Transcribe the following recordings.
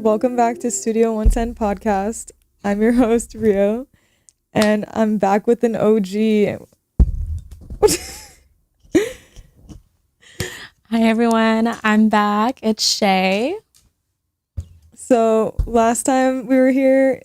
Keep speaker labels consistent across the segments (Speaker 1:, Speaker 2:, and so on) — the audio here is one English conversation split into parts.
Speaker 1: Welcome back to Studio 110 Podcast. I'm your host, Rio, and I'm back with an OG.
Speaker 2: Hi, everyone. I'm back. It's Shay.
Speaker 1: So, last time we were here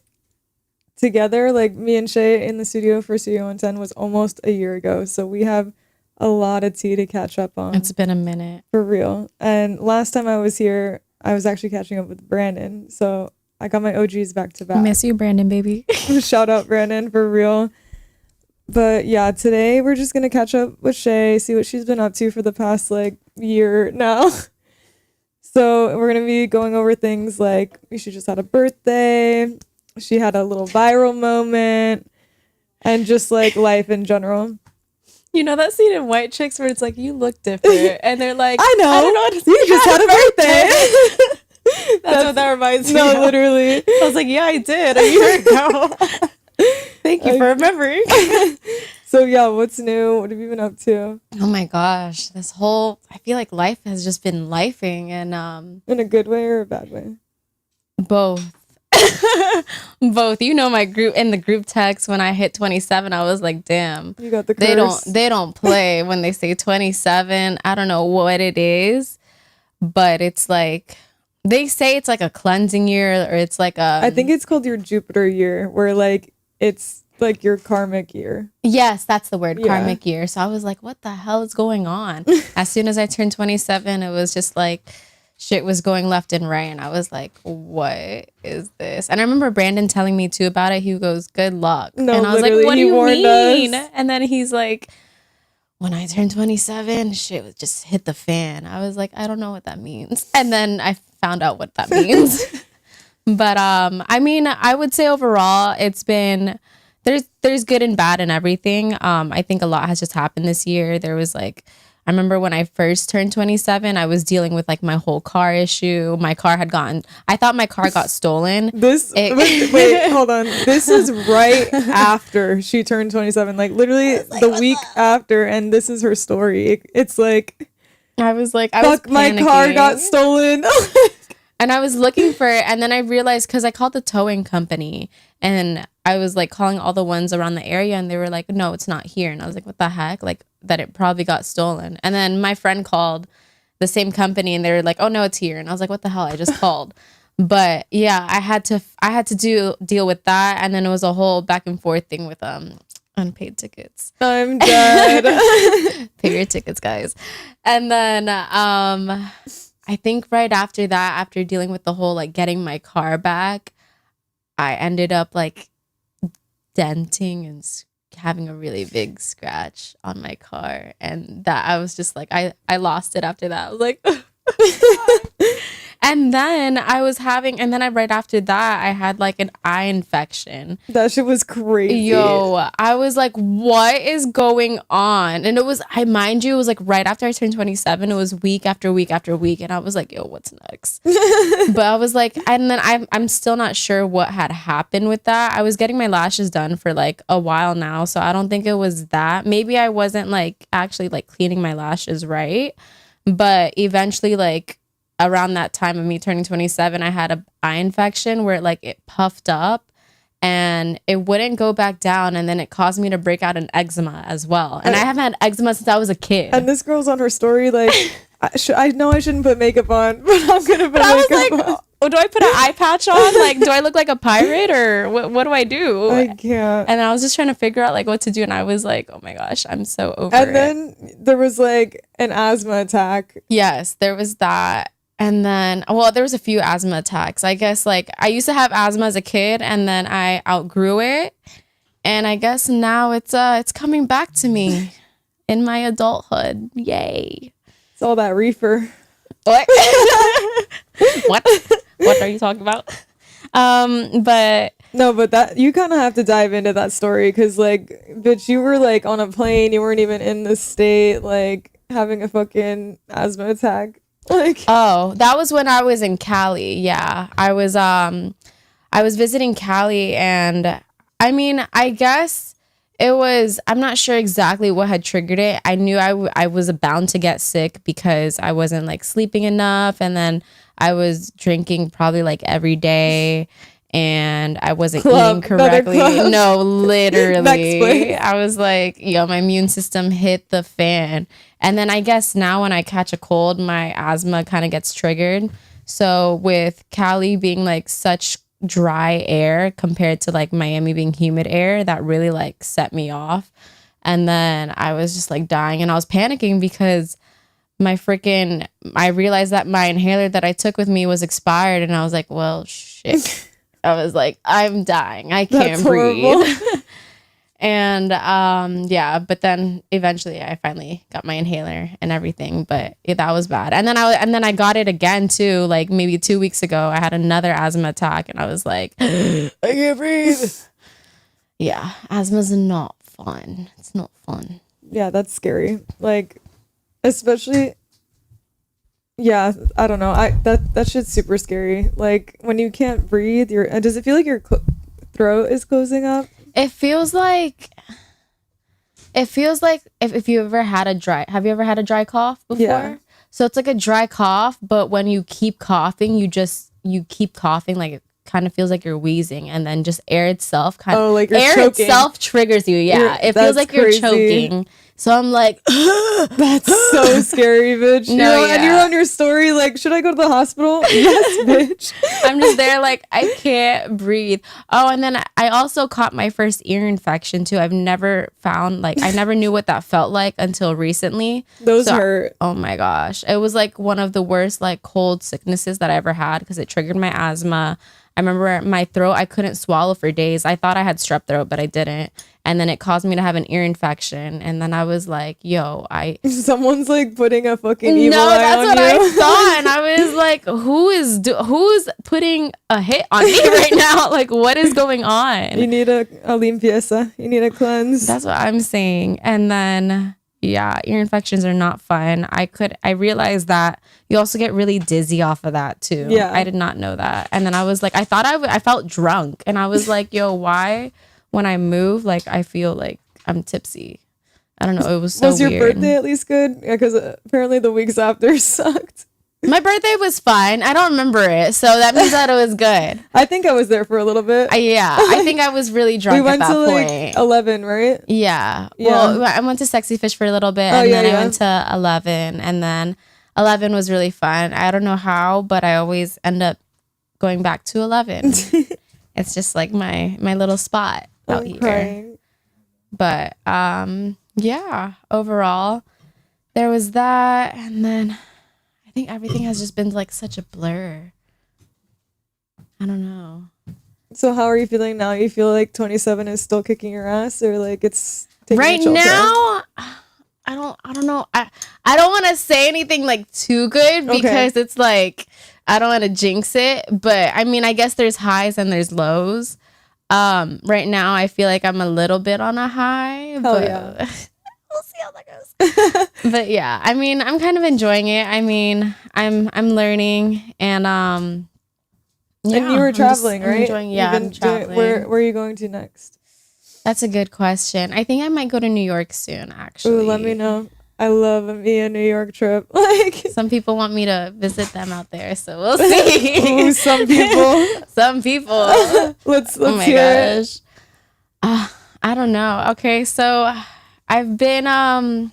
Speaker 1: together, like me and Shay in the studio for Studio 110 was almost a year ago. So, we have a lot of tea to catch up on.
Speaker 2: It's been a minute.
Speaker 1: For real. And last time I was here, I was actually catching up with Brandon. So, I got my OGs back to back.
Speaker 2: Miss you, Brandon, baby.
Speaker 1: Shout out Brandon, for real. But yeah, today we're just gonna catch up with Shay, see what she's been up to for the past year now. So we're gonna be going over things like she just had a birthday, she had a little viral moment, and just life in general.
Speaker 2: You know that scene in White Chicks where it's like, you look different, and they're like,
Speaker 1: I know,
Speaker 2: I don't know what to
Speaker 1: you just had a birthday.
Speaker 2: That's what that reminds me.
Speaker 1: No, literally.
Speaker 2: I was like, yeah, I did a year ago. Thank you for remembering.
Speaker 1: So yeah, what's new? What have you been up to?
Speaker 2: Oh my gosh, I feel like life has just been lifing, and
Speaker 1: in a good way or a bad way?
Speaker 2: both. Both. You know, my group in the group text when I hit 27, I was like, damn,
Speaker 1: you got the curse.
Speaker 2: They don't play when they say 27. I don't know what it is, but it's like they say it's like a cleansing year, or it's like
Speaker 1: I think it's called your Jupiter year, where it's like your karmic year.
Speaker 2: Yes, that's the word,
Speaker 1: yeah.
Speaker 2: Karmic year. So I was like, what the hell is going on? As soon as I turned 27, it was just like shit was going left and right, and I was like, what is this? And I remember Brandon telling me too about it. He goes, good luck.
Speaker 1: No,
Speaker 2: and I was like, what do you mean?
Speaker 1: Us.
Speaker 2: And then he's like, when I turned 27, shit would just hit the fan. I was like, I don't know what that means. And then I found out what that means. But I mean, I would say overall it's been there's good and bad in everything. I think a lot has just happened this year. There was I remember when I first turned 27, I was dealing with my whole car issue. I thought my car got stolen.
Speaker 1: Wait, hold on. This is right after she turned 27, literally the week after, and this is her story. It's like,
Speaker 2: I was
Speaker 1: fuck, my car got stolen.
Speaker 2: And I was looking for it, and then I realized, because I called the towing company, and I was calling all the ones around the area, and they were like, no, it's not here. And I was like, what the heck? That it probably got stolen. And then my friend called the same company, and they were like, oh no, it's here. And I was like, what the hell? I just called. But yeah, I had to deal with that, and then it was a whole back and forth thing with unpaid tickets.
Speaker 1: I'm dead.
Speaker 2: Pay your tickets, guys. And then I think right after that, after dealing with the whole getting my car back, I ended up denting and having a really big scratch on my car, and that I was just I lost it after that. I was like, and then right after that, I had an eye infection.
Speaker 1: That shit was crazy.
Speaker 2: Yo, I was like, what is going on? And it was right after I turned 27, it was week after week after week. And I was like, yo, what's next? But I was like, and then I'm still not sure what had happened with that. I was getting my lashes done for a while now. So I don't think it was that. Maybe I wasn't actually cleaning my lashes right. But eventually, around that time of me turning 27, I had an eye infection where it puffed up and it wouldn't go back down, and then it caused me to break out an eczema as well. And I haven't had eczema since I was a kid.
Speaker 1: And this girl's on her story I know I shouldn't put makeup on, but I'm gonna put makeup on.
Speaker 2: Oh, do I put an eye patch on? Do I look like a pirate, or what do I do?
Speaker 1: I can't.
Speaker 2: And I was just trying to figure out what to do, and I was like, oh my gosh, I'm so over it.
Speaker 1: And then there was an asthma attack.
Speaker 2: Yes, there was that. And then, there was a few asthma attacks. I guess I used to have asthma as a kid, and then I outgrew it. And I guess now it's coming back to me in my adulthood. Yay.
Speaker 1: It's all that reefer.
Speaker 2: What? What are you talking about? But
Speaker 1: no, but that you kind of have to dive into that story, because bitch, you were on a plane, you weren't even in the state, having a fucking asthma attack.
Speaker 2: Oh, that was when I was in Cali. Yeah, I was visiting Cali, and I mean, I guess I'm not sure exactly what had triggered it. I knew I was bound to get sick because I wasn't sleeping enough, and then I was drinking probably like every day, and I wasn't
Speaker 1: Club,
Speaker 2: eating
Speaker 1: better
Speaker 2: correctly.
Speaker 1: club.
Speaker 2: No,
Speaker 1: Next
Speaker 2: literally.
Speaker 1: place.
Speaker 2: I was like, yo, my immune system hit the fan. And then I guess now when I catch a cold, my asthma kind of gets triggered. So with Cali being like such dry air compared to like Miami being humid air, that really like set me off. And then I was just like dying, and I was panicking because I realized that my inhaler that I took with me was expired, and I was like, well, shit. I was like, I'm dying. I can't breathe. And yeah, but then eventually I finally got my inhaler and everything, but that was bad. And then I got it again too, like maybe 2 weeks ago. I had another asthma attack, and I was like, I can't breathe. Yeah, asthma's not fun. It's not fun.
Speaker 1: Yeah, that's scary. Like, especially, yeah, I don't know. That shit's super scary. Like when you can't breathe, does it feel like your throat is closing up?
Speaker 2: It feels like if you ever had have you ever had a dry cough before?
Speaker 1: Yeah.
Speaker 2: So it's like a dry cough, but when you keep coughing, you keep coughing, like it kind of feels like you're wheezing, and then just air itself
Speaker 1: like you're
Speaker 2: air
Speaker 1: choking.
Speaker 2: itself triggers you. Yeah. It feels like
Speaker 1: crazy.
Speaker 2: you're choking. So I'm like,
Speaker 1: that's so scary, bitch.
Speaker 2: No,
Speaker 1: And you're on your story like, should I go to the hospital? Yes, bitch.
Speaker 2: I'm just there like, I can't breathe. Oh, and then I also caught my first ear infection too. I never knew what that felt like until recently.
Speaker 1: Those hurt.
Speaker 2: Oh my gosh. It was like one of the worst like cold sicknesses that I ever had because it triggered my asthma. I remember my throat, I couldn't swallow for days. I thought I had strep throat, but I didn't. And then it caused me to have an ear infection. And then I was like, yo,
Speaker 1: someone's like putting a fucking evil eye
Speaker 2: that's
Speaker 1: on
Speaker 2: what
Speaker 1: you.
Speaker 2: I thought. And I was like, who's putting a hit on me right now? Like, what is going on?
Speaker 1: You need a limpieza. You need a cleanse.
Speaker 2: That's what I'm saying. And then, yeah, ear infections are not fun. I realized that you also get really dizzy off of that too.
Speaker 1: Yeah.
Speaker 2: I did not know that. And then I was like, I thought I felt drunk. And I was like, yo, why when I move, like I feel like I'm tipsy. I don't know. It was so weird.
Speaker 1: Was your birthday at least good? Yeah, because apparently the weeks after sucked.
Speaker 2: My birthday was fine. I don't remember it. So that means that it was good.
Speaker 1: I think I was there for a little bit.
Speaker 2: I think I was really drunk at that point.
Speaker 1: Like 11, right?
Speaker 2: Yeah. Well, I went to Sexy Fish for a little bit, and then I went to 11, and then 11 was really fun. I don't know how, but I always end up going back to 11. It's just like my little spot out here.
Speaker 1: Crying.
Speaker 2: But yeah, overall there was that, and then I think everything has just been like such a blur. I don't know.
Speaker 1: So how are you feeling now? You feel like 27 is still kicking your ass, or like it's taking
Speaker 2: right now? I don't know. I don't want to say anything like too good because it's like I don't want to jinx it. But I mean, I guess there's highs and there's lows. Right now I feel like I'm a little bit on a high. But
Speaker 1: yeah.
Speaker 2: We'll see how that goes. But yeah, I mean, I'm kind of enjoying it. I mean, I'm learning, and yeah,
Speaker 1: and you were traveling, right?
Speaker 2: I'm traveling.
Speaker 1: Where are you going to next?
Speaker 2: That's a good question. I think I might go to New York soon, actually.
Speaker 1: Ooh, let me know. I love me a New York trip. Like
Speaker 2: some people want me to visit them out there, so we'll see.
Speaker 1: Ooh, some people.
Speaker 2: Some people.
Speaker 1: let's
Speaker 2: oh my
Speaker 1: hear
Speaker 2: gosh. I don't know. Okay, so I've been on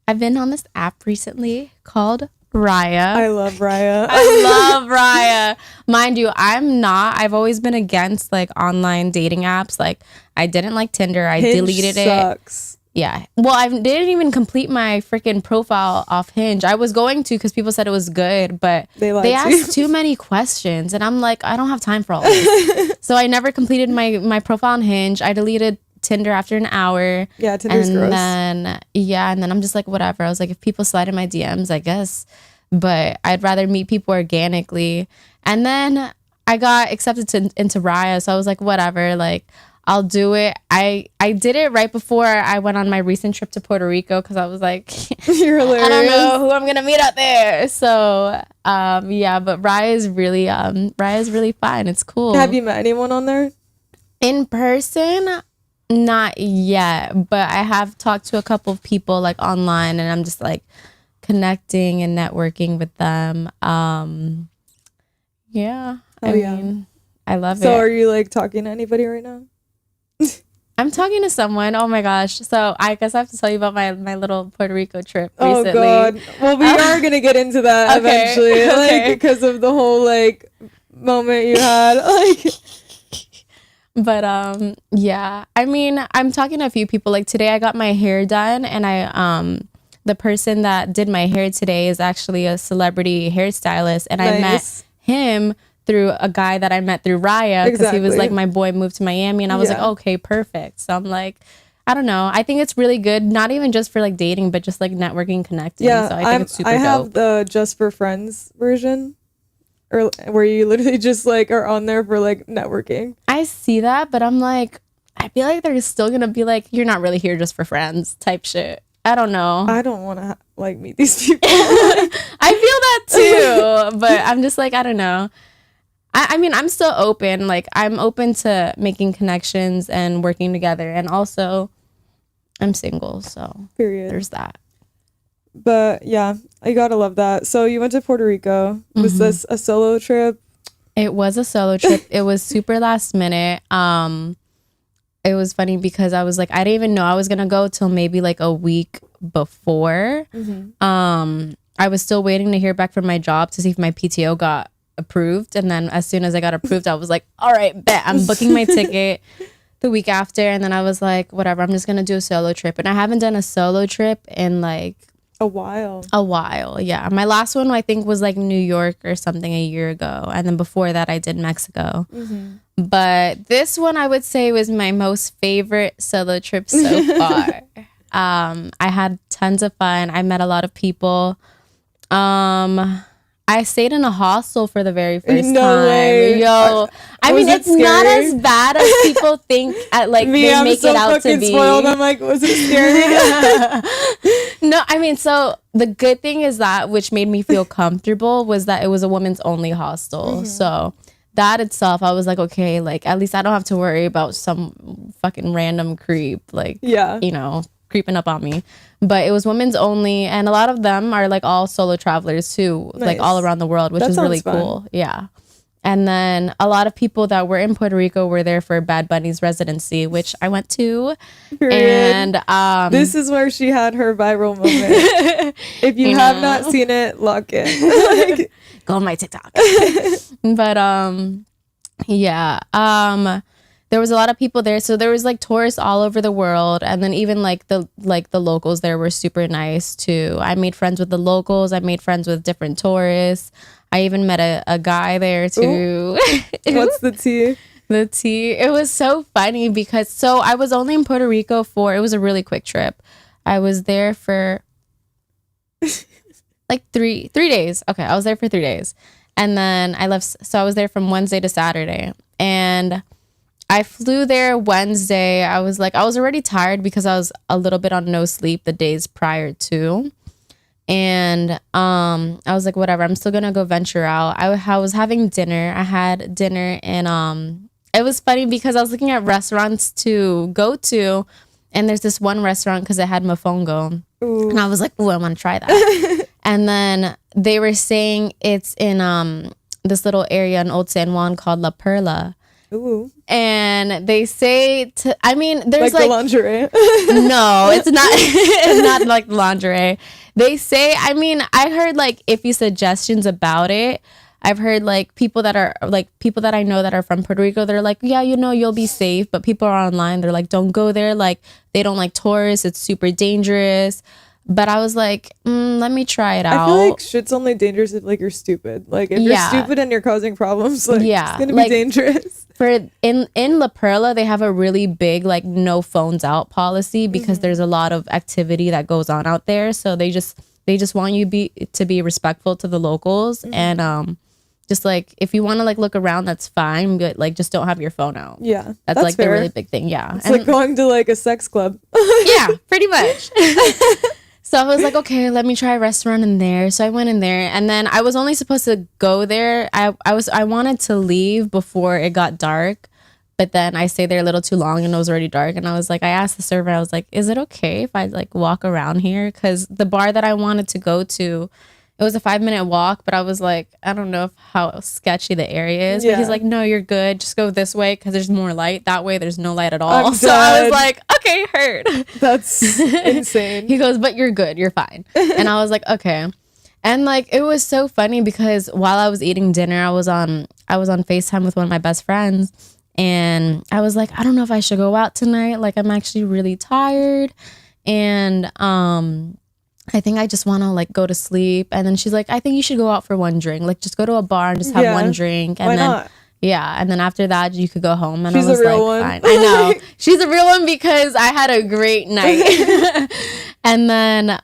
Speaker 2: this app recently called Raya.
Speaker 1: I love Raya.
Speaker 2: I love Raya. Mind you, I've always been against like online dating apps. Like I didn't like Tinder. I
Speaker 1: Hinge
Speaker 2: deleted
Speaker 1: sucks.
Speaker 2: it. Yeah. Well, I didn't even complete my freaking profile off Hinge. I was going to because people said it was good, but they asked too many questions. And I'm like, I don't have time for all this. So I never completed my profile on Hinge. I deleted Tinder after an hour.
Speaker 1: Yeah, Tinder's gross.
Speaker 2: And then I'm just like, whatever. I was like, if people slide in my DMs, I guess. But I'd rather meet people organically. And then I got accepted into Raya. So I was like, whatever, like, I'll do it. I did it right before I went on my recent trip to Puerto Rico because I was like,
Speaker 1: you're hilarious.
Speaker 2: I don't know who I'm gonna meet out there. So yeah, but Raya is really fun. It's cool.
Speaker 1: Have you met anyone on there?
Speaker 2: In person? Not yet, but I have talked to a couple of people like online, and I'm just like connecting and networking with them. Yeah.
Speaker 1: Oh, yeah.
Speaker 2: I love it.
Speaker 1: So are you like talking to anybody right now?
Speaker 2: I'm talking to someone. Oh my gosh. So I guess I have to tell you about my little Puerto Rico trip
Speaker 1: Oh
Speaker 2: recently.
Speaker 1: God. Well, we are gonna get into that
Speaker 2: Okay,
Speaker 1: eventually, like
Speaker 2: okay.
Speaker 1: because of the whole like moment you had, like.
Speaker 2: But yeah. I mean, I'm talking to a few people. Like today I got my hair done, and the person that did my hair today is actually a celebrity hairstylist, and I met
Speaker 1: Nice.
Speaker 2: him through a guy that I met through Raya, because he was
Speaker 1: Exactly.
Speaker 2: like, my boy moved to Miami, and I was like,
Speaker 1: Yeah.
Speaker 2: okay, perfect. So I'm like, I don't know. I think it's really good, not even just for like dating, but just like networking, connecting.
Speaker 1: Yeah,
Speaker 2: So I think it's super
Speaker 1: I have
Speaker 2: dope.
Speaker 1: the just for friends version, or where you literally just like are on there for like networking.
Speaker 2: I see that, but I'm like, I feel like they're still gonna be like, you're not really here just for friends type shit. I don't know.
Speaker 1: I don't want to like meet these people.
Speaker 2: I feel that too, but I'm just like, I don't know. I mean, I'm still open. Like, I'm open to making connections and working together. And also, I'm single, so
Speaker 1: Period.
Speaker 2: there's that.
Speaker 1: But yeah, I gotta love that. So you went to Puerto Rico. Was
Speaker 2: Mm-hmm.
Speaker 1: this a solo trip?
Speaker 2: It was a solo trip. It was super last minute. It was funny because I was like, I didn't even know I was gonna go till maybe like a week before. I was still waiting to hear back from my job to see if my PTO got approved, and then as soon as I got approved, I was like, all right, bet, I'm booking my ticket the week after. And then I was like, whatever, I'm just gonna do a solo trip. And I haven't done a solo trip in like
Speaker 1: A while.
Speaker 2: a while. Yeah, my last one I think was like New York or something a year ago, and then before that I did Mexico. But this one I would say was my most favorite solo trip so far. I had tons of fun. I met a lot of people. I stayed in a hostel for the very first
Speaker 1: No
Speaker 2: time.
Speaker 1: way.
Speaker 2: Yo, I
Speaker 1: Was
Speaker 2: mean,
Speaker 1: it
Speaker 2: it's not
Speaker 1: scary?
Speaker 2: as bad as people think. Like
Speaker 1: Me,
Speaker 2: they
Speaker 1: I'm
Speaker 2: make
Speaker 1: so
Speaker 2: it out to
Speaker 1: fucking
Speaker 2: be.
Speaker 1: spoiled. I'm like, was it scary?
Speaker 2: No, I mean, so the good thing is that, which made me feel comfortable, was that it was a women's only hostel. So that itself, I was like, okay, like at least I don't have to worry about some fucking random creep, like,
Speaker 1: Yeah.
Speaker 2: you know, creeping up on me. But it was women's only, and a lot of them are like all solo travelers too, like
Speaker 1: Nice.
Speaker 2: all around the world, which
Speaker 1: That
Speaker 2: is really
Speaker 1: sounds fun.
Speaker 2: cool. Yeah. And then a lot of people that were in Puerto Rico were there for Bad Bunny's residency, which I went to.
Speaker 1: Period.
Speaker 2: And
Speaker 1: This is where she had her viral moment. If you have not seen it, lock in. Like,
Speaker 2: go on my TikTok. But yeah. There was a lot of people there, so there was like tourists all over the world, and then even like the locals there were super nice too. I made friends with the locals. I made friends with different tourists. I even met a guy there too.
Speaker 1: what's the tea?
Speaker 2: The tea. It was so funny because so I was only in Puerto Rico for, it was a really quick trip. I was there for like three days. Okay, I was there for 3 days. And then I left, so I was there from Wednesday to Saturday. And I flew there Wednesday. I was already tired because I was a little bit on no sleep the days prior to. And I was like, whatever, I'm still gonna go venture out. I was having dinner. I had dinner, and it was funny because I was looking at restaurants to go to, and there's this one restaurant because it had mofongo.
Speaker 1: Ooh.
Speaker 2: And I was like, ooh, I want to try that. And then they were saying it's in this little area in Old San Juan called La Perla.
Speaker 1: Ooh.
Speaker 2: And they say I mean, there's
Speaker 1: Like the lingerie.
Speaker 2: no, it's not. It's not like lingerie. They say, I mean, I heard like iffy suggestions about it. I've heard like people that I know that are from Puerto Rico. They're like, yeah, you know, you'll be safe. But people are online. They're like, don't go there. Like they don't like tourists. It's super dangerous. But I was like, let me try it out.
Speaker 1: I feel like shit's only dangerous if like you're stupid. Like if you're stupid and you're causing problems, like it's gonna be dangerous.
Speaker 2: For in La Perla, they have a really big like no phones out policy because there's a lot of activity that goes on out there. So they just want you to be respectful to the locals, and just like if you want to like look around, that's fine, but like just don't have your phone out.
Speaker 1: Yeah,
Speaker 2: that's like
Speaker 1: fair.
Speaker 2: the really big thing. Yeah,
Speaker 1: it's like going to like a sex club.
Speaker 2: Yeah, pretty much. So I was like, okay, let me try a restaurant in there. So I went in there, and then I was only supposed to go there. I wanted to leave before it got dark, but then I stayed there a little too long and it was already dark. And I was like, I asked the server, I was like, is it okay if I like walk around here? Because the bar that I wanted to go to, It was a 5-minute walk, but I was like, I don't know how sketchy the area is. But he's like, no, you're good. Just go this way because there's more light. That way, there's no light at all.
Speaker 1: I'm
Speaker 2: So I was like, okay, heard.
Speaker 1: That's insane.
Speaker 2: He goes, but you're good. You're fine. And I was like, okay. And like, it was so funny because while I was eating dinner, I was on FaceTime with one of my best friends. And I was like, I don't know if I should go out tonight. Like, I'm actually really tired. And I think I just want to like go to sleep. And then she's like, I think you should go out for one drink. Like, just go to a bar and just have one drink. And
Speaker 1: Why
Speaker 2: then
Speaker 1: not?
Speaker 2: yeah, and then after that you could go home. And
Speaker 1: She's
Speaker 2: I was
Speaker 1: a real
Speaker 2: like,
Speaker 1: one.
Speaker 2: fine. I know. She's a real one because I had a great night. And then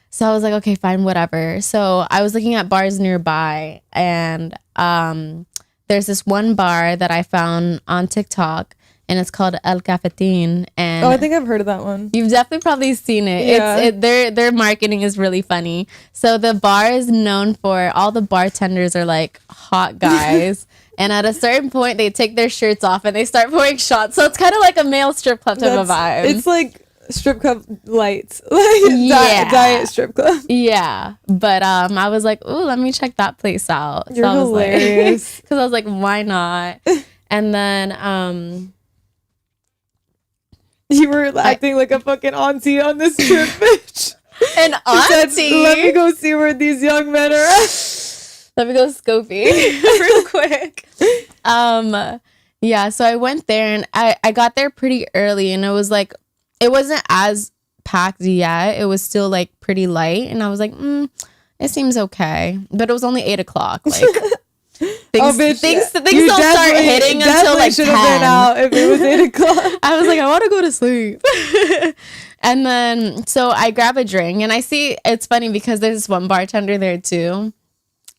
Speaker 2: so I was like, okay, fine, whatever. So I was looking at bars nearby, and there's this one bar that I found on TikTok, and it's called El Cafetin. And
Speaker 1: I think I've heard of that one.
Speaker 2: you've definitely probably seen it.
Speaker 1: Yeah.
Speaker 2: Their marketing is really funny. So the bar is known for all the bartenders are like hot guys. And at a certain point, they take their shirts off and they start pouring shots. So it's kind of like a male strip club type of vibe.
Speaker 1: It's like strip club lights, like diet strip club.
Speaker 2: Yeah, but I was like, ooh, let me check that place out.
Speaker 1: You're
Speaker 2: so I was
Speaker 1: hilarious.
Speaker 2: Because I was like, why not? And then
Speaker 1: You were acting like a fucking auntie on this trip, bitch.
Speaker 2: an
Speaker 1: Said,
Speaker 2: auntie.
Speaker 1: let me go see where these young men are at.
Speaker 2: Let me go scoping real quick. Yeah, so I went there and I got there pretty early, and it was like, it wasn't as packed yet. It was still like pretty light, and I was like, it seems okay. But it was only 8 o'clock. Like things don't start hitting until like 10.
Speaker 1: Should have been out if it was 8 o'clock.
Speaker 2: I was like, I want to go to sleep. And then so I grab a drink, and I see, it's funny because there's this one bartender there too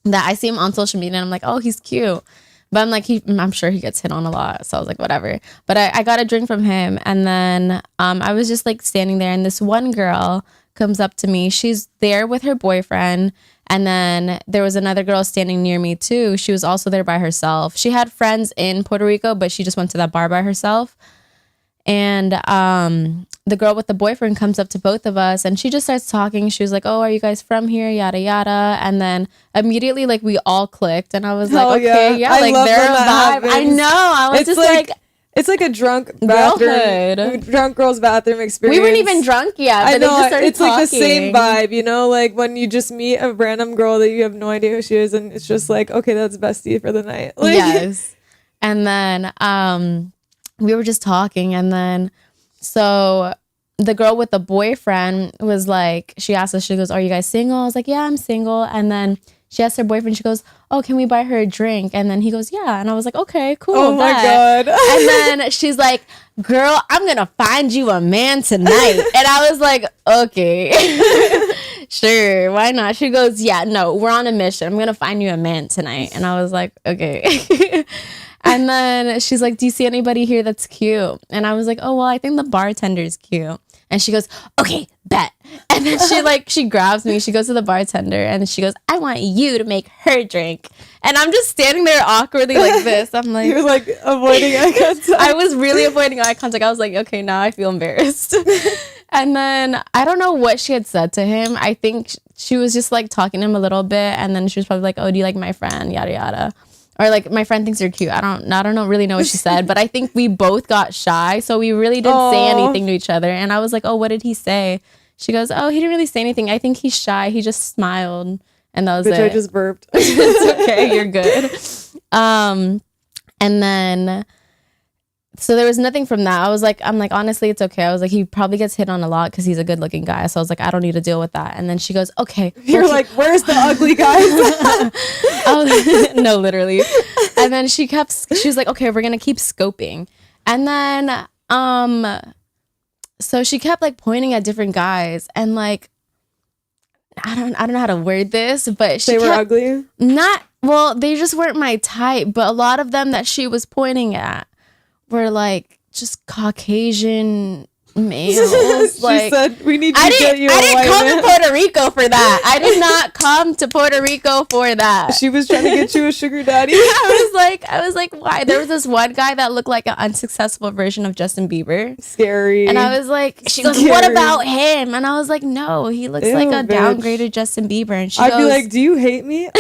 Speaker 2: that I see him on social media, and I'm like, oh, he's cute. But I'm like, I'm sure he gets hit on a lot. So I was like, whatever. But I got a drink from him. And then I was just like standing there, and this one girl comes up to me. She's there with her boyfriend. And then there was another girl standing near me too. She was also there by herself. She had friends in Puerto Rico, but she just went to that bar by herself. And the girl with the boyfriend comes up to both of us, and she just starts talking. She was like, oh, are you guys from here? Yada, yada. And then immediately, like, we all clicked. And I was like, okay, yeah, like, they're a vibe. I know. I was just like,
Speaker 1: it's like a drunk bathroom, drunk girl's bathroom experience.
Speaker 2: We weren't even drunk yet, but
Speaker 1: I know,
Speaker 2: they just started
Speaker 1: it's
Speaker 2: talking.
Speaker 1: like the same vibe, you know, like when you just meet a random girl that you have no idea who she is, and it's just like, okay, that's bestie for the night. Like,
Speaker 2: yes. And then we were just talking, and then so the girl with the boyfriend was like, she asked us, she goes, are you guys single? I was like, yeah, I'm single. And then she asked her boyfriend, she goes, oh, can we buy her a drink? And then he goes, yeah. And I was like, okay, cool.
Speaker 1: oh my God.
Speaker 2: And then she's like, girl, I'm going to find you a man tonight. And I was like, okay, sure, why not? She goes, yeah, no, we're on a mission. I'm going to find you a man tonight. And I was like, okay. And then she's like, do you see anybody here that's cute? And I was like, oh, well, I think the bartender's cute. And she goes, okay, bet. And then she grabs me. She goes to the bartender, and she goes, I want you to make her drink. And I'm just standing there awkwardly like this. I'm like,
Speaker 1: You're like avoiding eye contact.
Speaker 2: I was really avoiding eye contact. I was like, okay, now I feel embarrassed. And then I don't know what she had said to him. I think she was just like talking to him a little bit. And then she was probably like, oh, do you like my friend? Yada, yada. Or like, my friend thinks you're cute. I don't really know what she said, but I think we both got shy. So we really didn't say anything to each other. And I was like, oh, what did he say? She goes, oh, he didn't really say anything. I think he's shy. He just smiled. And that was it.
Speaker 1: I just burped.
Speaker 2: It's okay. You're good. And then, so there was nothing from that. I'm like, honestly, it's okay. I was like, he probably gets hit on a lot because he's a good looking guy. So I was like, I don't need to deal with that. And then she goes, okay.
Speaker 1: You're like, where's the ugly guys?
Speaker 2: No, literally. And then she was like, okay, we're going to keep scoping. And then, so she kept like pointing at different guys, and like, I don't know how to word this, but
Speaker 1: they were ugly?
Speaker 2: They just weren't my type, but a lot of them that she was pointing at were like just Caucasian males.
Speaker 1: She
Speaker 2: Like,
Speaker 1: said, "We need to
Speaker 2: I
Speaker 1: get you a
Speaker 2: didn't
Speaker 1: white
Speaker 2: come
Speaker 1: man."
Speaker 2: to Puerto Rico for that. I did not come to Puerto Rico for that.
Speaker 1: She was trying to get you a sugar daddy.
Speaker 2: I was like, why? There was this one guy that looked like an unsuccessful version of Justin Bieber.
Speaker 1: Scary.
Speaker 2: And I was like, she goes,
Speaker 1: Scary.
Speaker 2: what about him? And I was like, no, he looks like a
Speaker 1: bitch.
Speaker 2: downgraded Justin Bieber. And she
Speaker 1: I'd
Speaker 2: goes,
Speaker 1: be like, "Do you hate me?"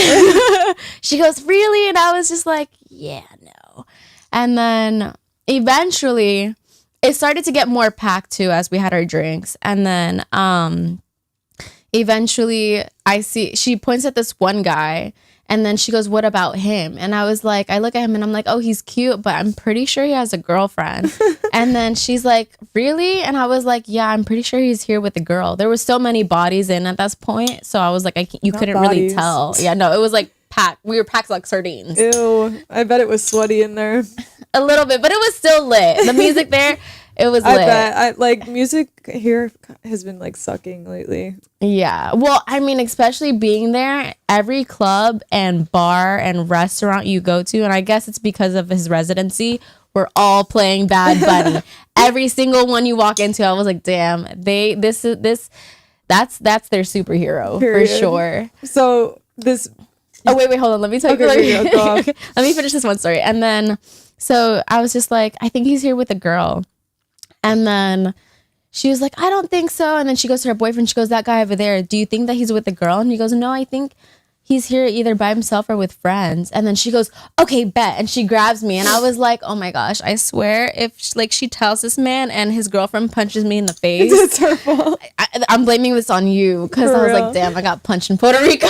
Speaker 2: she goes, really? And I was just like, yeah, no. And then eventually it started to get more packed too as we had our drinks. And then eventually she points at this one guy. And then she goes, what about him? And I was like, I look at him and I'm like, oh, he's cute, but I'm pretty sure he has a girlfriend. And then she's like, really? And I was like, yeah, I'm pretty sure he's here with a girl. There was so many bodies in at that point. So I was like, you
Speaker 1: Not
Speaker 2: couldn't really
Speaker 1: bodies.
Speaker 2: tell. Yeah, no, it was like packed. We were packed like sardines.
Speaker 1: Ew. I bet it was sweaty in there.
Speaker 2: A little bit, but it was still lit. The music there, it was
Speaker 1: I
Speaker 2: lit.
Speaker 1: bet. Music here has been like sucking lately.
Speaker 2: Yeah. Well, I mean, especially being there, every club and bar and restaurant you go to, and I guess it's because of his residency, we're all playing Bad Bunny. Every single one you walk into, I was like, damn, that's their superhero.
Speaker 1: Period.
Speaker 2: For sure.
Speaker 1: So this.
Speaker 2: Oh, wait, hold on. Let me tell you.
Speaker 1: Okay, go off.
Speaker 2: Let me finish this one story. And then, so I was just like, I think he's here with a girl. And then she was like, I don't think so. And then she goes to her boyfriend. She goes, that guy over there, do you think that he's with a girl? And he goes, no, I think he's here either by himself or with friends. And then she goes, okay, bet. And she grabs me. And I was like, oh my gosh, I swear if she tells this man and his girlfriend punches me in the face,
Speaker 1: It's her fault.
Speaker 2: I'm blaming this on you. Because
Speaker 1: For
Speaker 2: I was
Speaker 1: real.
Speaker 2: like, damn, I got punched in Puerto Rico.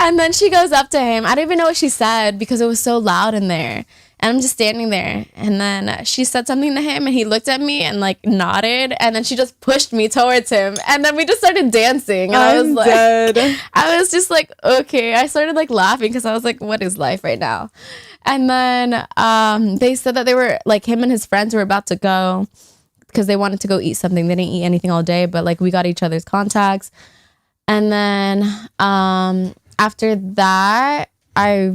Speaker 2: And then she goes up to him. I don't even know what she said because it was so loud in there. And I'm just standing there. And then she said something to him and he looked at me and like nodded. And then she just pushed me towards him. And then we just started dancing. And I was like,
Speaker 1: dead.
Speaker 2: I was just like, okay. I started like laughing because I was like, what is life right now? And then they said that they were like, him and his friends were about to go because they wanted to go eat something. They didn't eat anything all day, but like we got each other's contacts. And then after that, I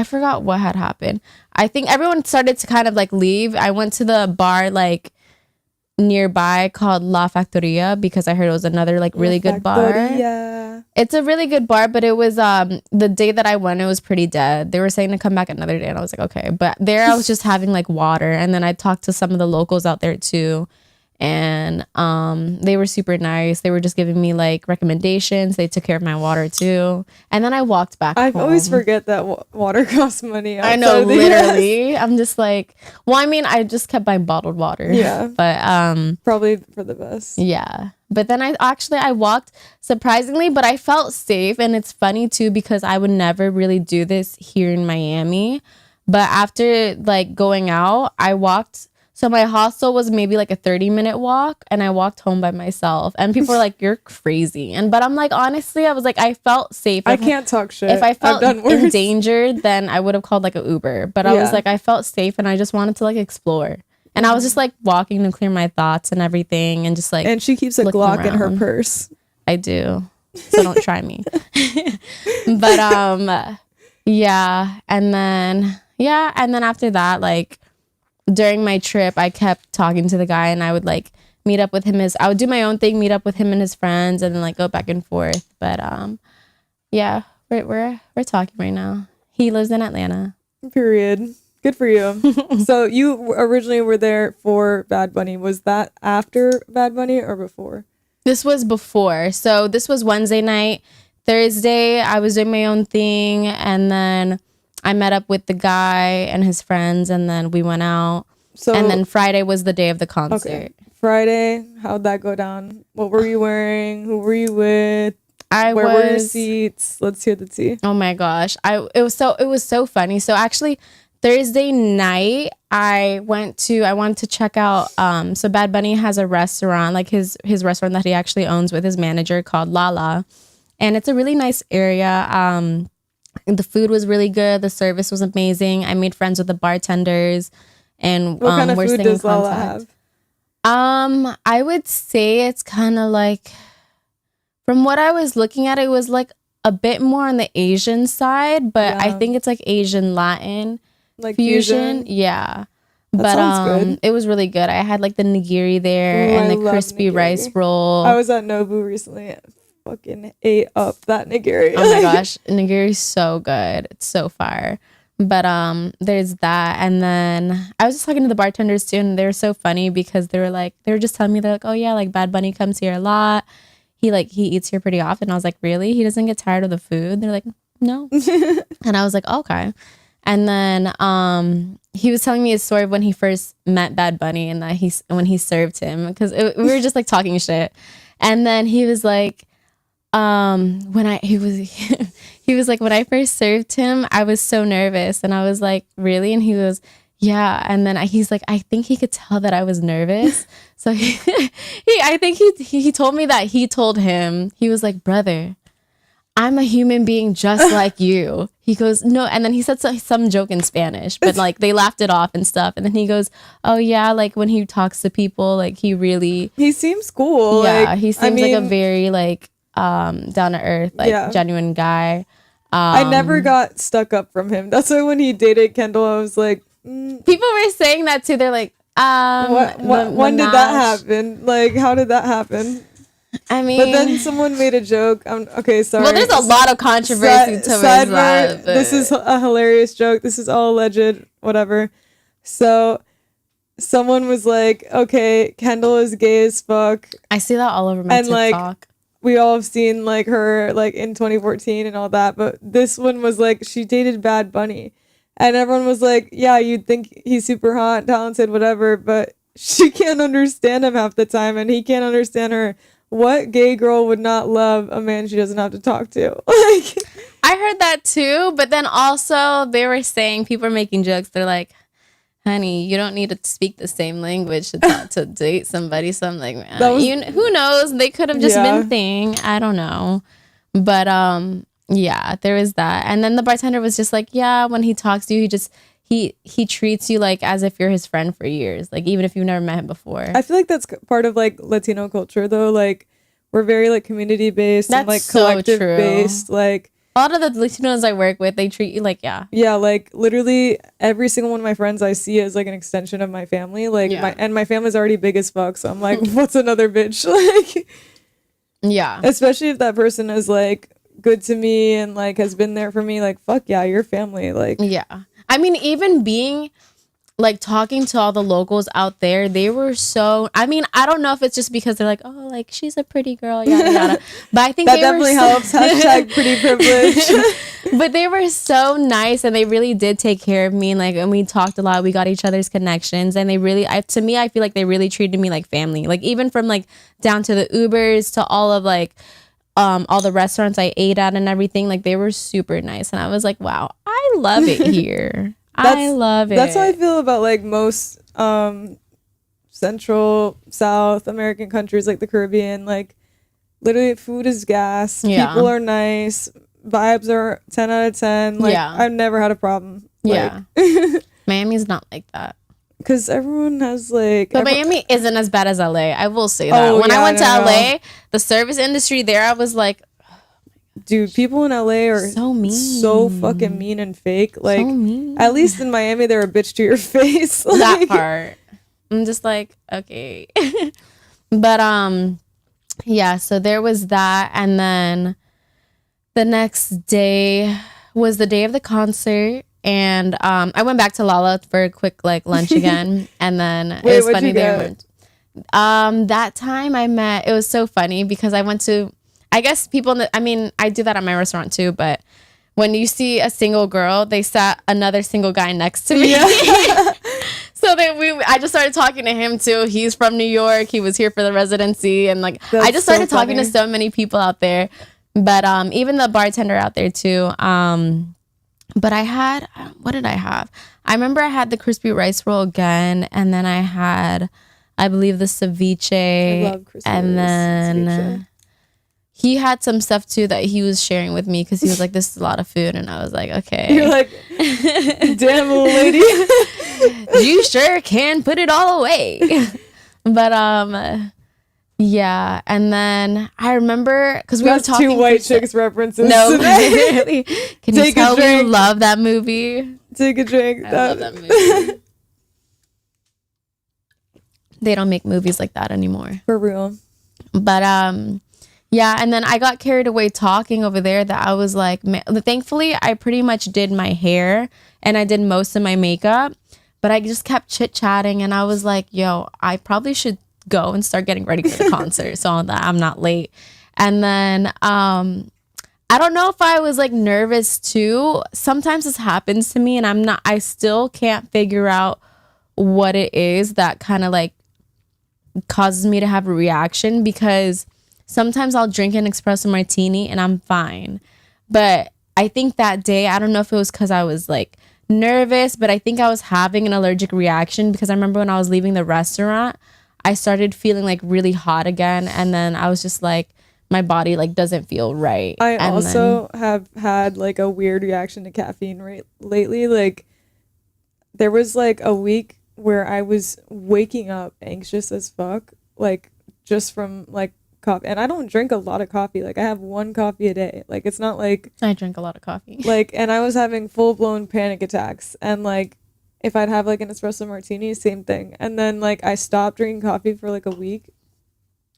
Speaker 2: forgot what had happened. I think everyone started to kind of like leave. I went to the bar like nearby called La Factoria because I heard it was another like really good bar.
Speaker 1: Yeah.
Speaker 2: It's a really good bar, but it was the day that I went, it was pretty dead. They were saying to come back another day and I was like, okay. But there I was just having like water, and then I talked to some of the locals out there too. And they were super nice. They were just giving me like recommendations. They took care of my water too. And then I walked back
Speaker 1: I
Speaker 2: home.
Speaker 1: always forget that water costs money.
Speaker 2: I know,
Speaker 1: outside of the
Speaker 2: literally. I'm just like, well, I mean, I just kept buying bottled water.
Speaker 1: Yeah.
Speaker 2: But
Speaker 1: probably for the best.
Speaker 2: yeah. But then I walked surprisingly, but I felt safe. And it's funny too because I would never really do this here in Miami. But after like going out, I walked. So my hostel was maybe like a 30-minute walk, and I walked home by myself. And people were like, "You're crazy." But I'm like, honestly, I was like, I felt safe.
Speaker 1: I can't talk shit.
Speaker 2: If I felt
Speaker 1: I've done worse.
Speaker 2: endangered, then I would have called like an Uber. But I was like, I felt safe, and I just wanted to like explore. And I was just like walking to clear my thoughts and everything, and just like.
Speaker 1: And she keeps a
Speaker 2: looking
Speaker 1: Glock in her
Speaker 2: around.
Speaker 1: purse.
Speaker 2: I do, so don't try me. But yeah, and then after that, like. During my trip, I kept talking to the guy, and I would like meet up with him. I would do my own thing, meet up with him and his friends, and then like go back and forth. But yeah, we're talking right now. He lives in Atlanta.
Speaker 1: Period. Good for you. So you originally were there for Bad Bunny. Was that after Bad Bunny or before?
Speaker 2: This was before. So this was Wednesday night. Thursday, I was doing my own thing, and then I met up with the guy and his friends, and then we went out. And then Friday was the day of the concert. Okay.
Speaker 1: Friday, how'd that go down? What were you wearing? Who were you with? Where were your seats? Let's hear the tea.
Speaker 2: Oh my gosh. It was so funny. So actually Thursday night I wanted to check out so Bad Bunny has a restaurant, like his restaurant that he actually owns with his manager called Lala. And it's a really nice area. The food was really good. The service was amazing. I made friends with the bartenders, and
Speaker 1: what kind of
Speaker 2: we're
Speaker 1: food
Speaker 2: staying in
Speaker 1: does Lala
Speaker 2: contact.
Speaker 1: have?
Speaker 2: I would say it's kind of like, from what I was looking at, it was like a bit more on the Asian side, but I think it's like Asian Latin
Speaker 1: like
Speaker 2: fusion. Yeah. But
Speaker 1: sounds good.
Speaker 2: it was really good. I had like the nigiri there
Speaker 1: Ooh,
Speaker 2: and
Speaker 1: I
Speaker 2: the
Speaker 1: love
Speaker 2: crispy
Speaker 1: nigiri.
Speaker 2: rice roll.
Speaker 1: I was at Nobu recently. Fucking ate up that nigiri.
Speaker 2: Oh my gosh, nigiri's so good. It's so fire. But there's that, and then I was just talking to the bartenders too, and they were so funny because they were just telling me, they're like, oh yeah, like Bad Bunny comes here a lot. He eats here pretty often. I was like, really? He doesn't get tired of the food? They're like, no. And I was like, okay. And then he was telling me a story of when he first met Bad Bunny and that when he served him, because we were just like talking shit, and then he was like, he was like, when I first served him, I was so nervous. And I was like, really? And he goes, yeah. And then he's like, I think he could tell that I was nervous. So I think he told me that he told him, he was like, brother, I'm a human being just like you. He goes, no. And then he said some joke in Spanish, but like they laughed it off and stuff. And then he goes, oh yeah, like when he talks to people, like he
Speaker 1: seems cool.
Speaker 2: Yeah,
Speaker 1: like,
Speaker 2: he seems like a very like down to earth, like genuine guy.
Speaker 1: I never got stuck up from him. That's why when he dated Kendall, I was like,
Speaker 2: people were saying that too. They're like,
Speaker 1: when did that happen? Like, how did that happen?
Speaker 2: I mean,
Speaker 1: but then someone made a joke. Okay, sorry.
Speaker 2: Well, there's a lot of controversy towards that.
Speaker 1: This is a hilarious joke. This is all alleged, whatever. So someone was like, okay, Kendall is gay as fuck.
Speaker 2: I see that all over my TikTok.
Speaker 1: Like, we all have seen like her like in 2014 and all that, but this one was like she dated Bad Bunny, and everyone was like, yeah, you'd think he's super hot, talented, whatever, but she can't understand him half the time, and he can't understand her. What gay girl would not love a man she doesn't have to talk to? Like,
Speaker 2: I heard that too, but then also they were saying, people are making jokes. They're like, honey, you don't need to speak the same language to date somebody. So I'm like, who knows? They could have just been thing. I don't know. But yeah, there was that. And then the bartender was just like, yeah, when he talks to you, he treats you like as if you're his friend for years, like even if you've never met him before.
Speaker 1: I feel like that's part of like Latino culture though. Like we're very like community based and like
Speaker 2: so
Speaker 1: collective
Speaker 2: true.
Speaker 1: based. Like
Speaker 2: a lot of the Latinos I work with, they treat you like, yeah,
Speaker 1: like literally every single one of my friends I see is like an extension of my family. Like my family's already big as fuck, so I'm like, what's another bitch? Like, yeah, especially if that person is like good to me and like has been there for me. Like, fuck yeah, your family. Like,
Speaker 2: yeah. I mean, even being like talking to all the locals out there, they were so, I mean, I don't know if it's just because they're like, oh, like she's a pretty girl, yada yada, but I think
Speaker 1: that definitely helps. Hashtag pretty privilege.
Speaker 2: But they were so nice, and they really did take care of me, and like, and we talked a lot, we got each other's connections, and they really, to me, I feel like they really treated me like family, like even from like down to the Ubers to all of like all the restaurants I ate at and everything. Like they were super nice, and I was like, wow, I love it here. I love it.
Speaker 1: That's how I feel about like most Central South American countries, like the Caribbean. Like literally food is gas. People are nice. Vibes are 10 out of 10. Like I've never had a problem. Like,
Speaker 2: Miami's not like that.
Speaker 1: Because everyone has like...
Speaker 2: But Miami isn't as bad as LA. I will say that. When I went to LA, the service industry there, I was like...
Speaker 1: Dude, people in LA are
Speaker 2: so mean.
Speaker 1: So fucking mean and fake. Like,
Speaker 2: so mean.
Speaker 1: At least in Miami, they're a bitch to your face.
Speaker 2: Like, that part. I'm just like, okay. But, yeah, so there was that. And then the next day was the day of the concert. And I went back to Lala for a quick like lunch again, and then it was funny there. That time it was so funny because I went to, I guess people I do that at my restaurant too, but when you see a single girl, they sat another single guy next to me. Yeah. So I just started talking to him too. He's from New York. He was here for the residency, and like I just started talking to so many people out there. But even the bartender out there too. But I had, what did I have? I remember I had the crispy rice roll again, and then I had, I believe, the ceviche. I love crispy rice. And then ceviche. He had some stuff too that he was sharing with me because he was like, this is a lot of food. And I was like, okay.
Speaker 1: You're like, damn, little lady.
Speaker 2: You sure can put it all away. But, yeah, and then I remember because we were talking.
Speaker 1: 2 white chicks references.
Speaker 2: No, really. Can you tell we love that movie?
Speaker 1: Take a drink.
Speaker 2: I love that movie. They don't make movies like that anymore.
Speaker 1: For real.
Speaker 2: But yeah, and then I got carried away talking over there that I was like, thankfully I pretty much did my hair and I did most of my makeup, but I just kept chit-chatting and I was like, yo, I probably should go and start getting ready for the concert so that I'm not late. And then I don't know if I was like nervous too. Sometimes this happens to me and I still can't figure out what it is that kind of like causes me to have a reaction, because sometimes I'll drink an espresso martini and I'm fine. But I think that day, I don't know if it was because I was like nervous, but I think I was having an allergic reaction, because I remember when I was leaving the restaurant, I started feeling like really hot again. And then I was just like, my body like doesn't feel right.
Speaker 1: I also have had like a weird reaction to caffeine lately. Like there was like a week where I was waking up anxious as fuck, like just from like coffee. And I don't drink a lot of coffee. Like I have 1 coffee a day. Like it's not like
Speaker 2: I drink a lot of coffee.
Speaker 1: Like, and I was having full-blown panic attacks. And like if I'd have like an espresso martini, same thing. And then like I stopped drinking coffee for like a week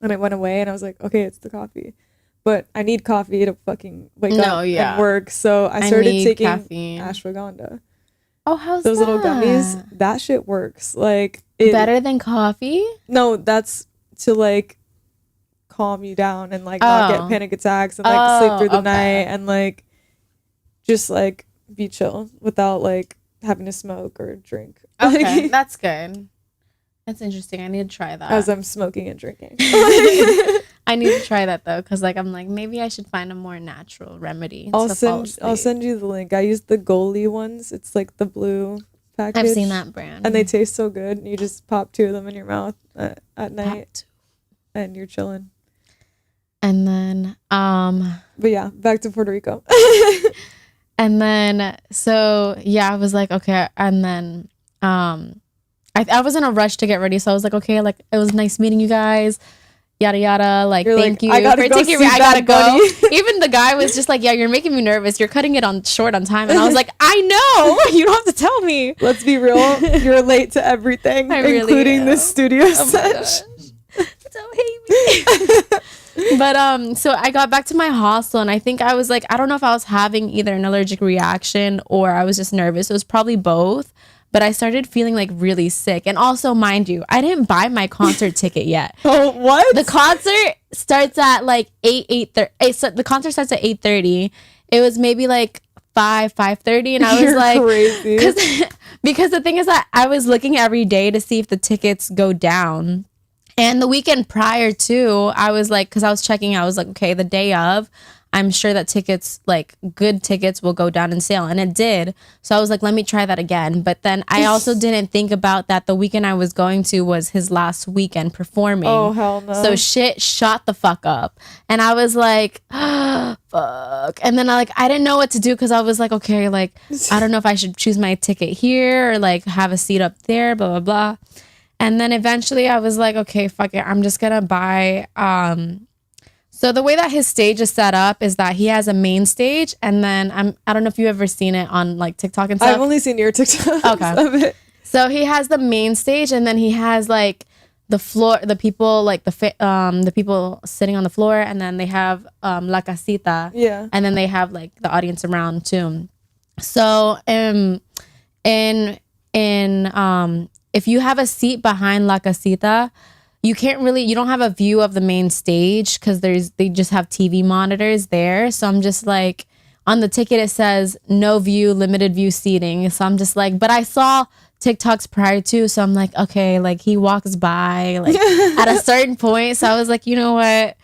Speaker 1: and it went away and I was like, okay, it's the coffee. But I need coffee to fucking wake up and work. So I started taking
Speaker 2: caffeine.
Speaker 1: ashwagandha.
Speaker 2: Oh, how's
Speaker 1: those
Speaker 2: that?
Speaker 1: little gummies? That shit works. Like
Speaker 2: better than coffee?
Speaker 1: No, that's to like calm you down and like not get panic attacks and like sleep through the night and like just like be chill without like having to smoke or drink.
Speaker 2: Okay,
Speaker 1: like,
Speaker 2: that's good. That's interesting. I need to try that.
Speaker 1: As I'm smoking and drinking.
Speaker 2: I need to try that though, because like I'm like, maybe I should find a more natural remedy.
Speaker 1: I'll send you the link. I use the Goli ones. It's like the blue package.
Speaker 2: I've seen that brand.
Speaker 1: And they taste so good. You just pop 2 of them in your mouth at night and you're chilling.
Speaker 2: And then
Speaker 1: but yeah, back to Puerto Rico.
Speaker 2: And then so yeah, I was like, okay. And then I was in a rush to get ready, so I was like, okay, like it was nice meeting you guys, yada yada, like
Speaker 1: you're
Speaker 2: thank
Speaker 1: like,
Speaker 2: you for taking me. I gotta go. Even the guy was just like, yeah, you're making me nervous, you're cutting it on short on time. And I was like, I know, you don't have to tell me.
Speaker 1: Let's be real, you're late to everything, including this studio session.
Speaker 2: Don't hate me. But so I got back to my hostel and I think I was like, I don't know if I was having either an allergic reaction or I was just nervous. It was probably both. But I started feeling like really sick. And also, mind you, I didn't buy my concert ticket yet.
Speaker 1: Oh, what?
Speaker 2: The concert starts at like 8:30. So the concert starts at 8:30. It was maybe like 5:30. And I was
Speaker 1: You're
Speaker 2: like,
Speaker 1: crazy.
Speaker 2: Because the thing is that I was looking every day to see if the tickets go down. And the weekend prior to, I was like, because I was checking, I was like, okay, the day of, I'm sure that tickets, like good tickets, will go down in sale. And it did. So I was like, let me try that again. But then I also didn't think about that the weekend I was going to was his last weekend performing.
Speaker 1: Oh, hell no.
Speaker 2: So shit shot the fuck up. And I was like, fuck. And then I didn't know what to do because I was like, okay, like, I don't know if I should choose my ticket here or like have a seat up there, blah, blah, blah. And then eventually I was like, okay, fuck it. I'm just going to buy... So the way that his stage is set up is that he has a main stage, and then I don't know if you've ever seen it on like TikTok and stuff.
Speaker 1: I've only seen your TikTok.
Speaker 2: Okay.
Speaker 1: Of it.
Speaker 2: So he has the main stage, and then he has like the floor, the people like the people sitting on the floor, and then they have la casita.
Speaker 1: Yeah.
Speaker 2: And then they have like the audience around too. So if you have a seat behind la casita, you don't have a view of the main stage because they just have TV monitors there. So I'm just like, on the ticket it says no view, limited view seating. So I'm just like, but I saw TikToks prior to, so I'm like, okay, like he walks by like at a certain point. So I was like, you know what?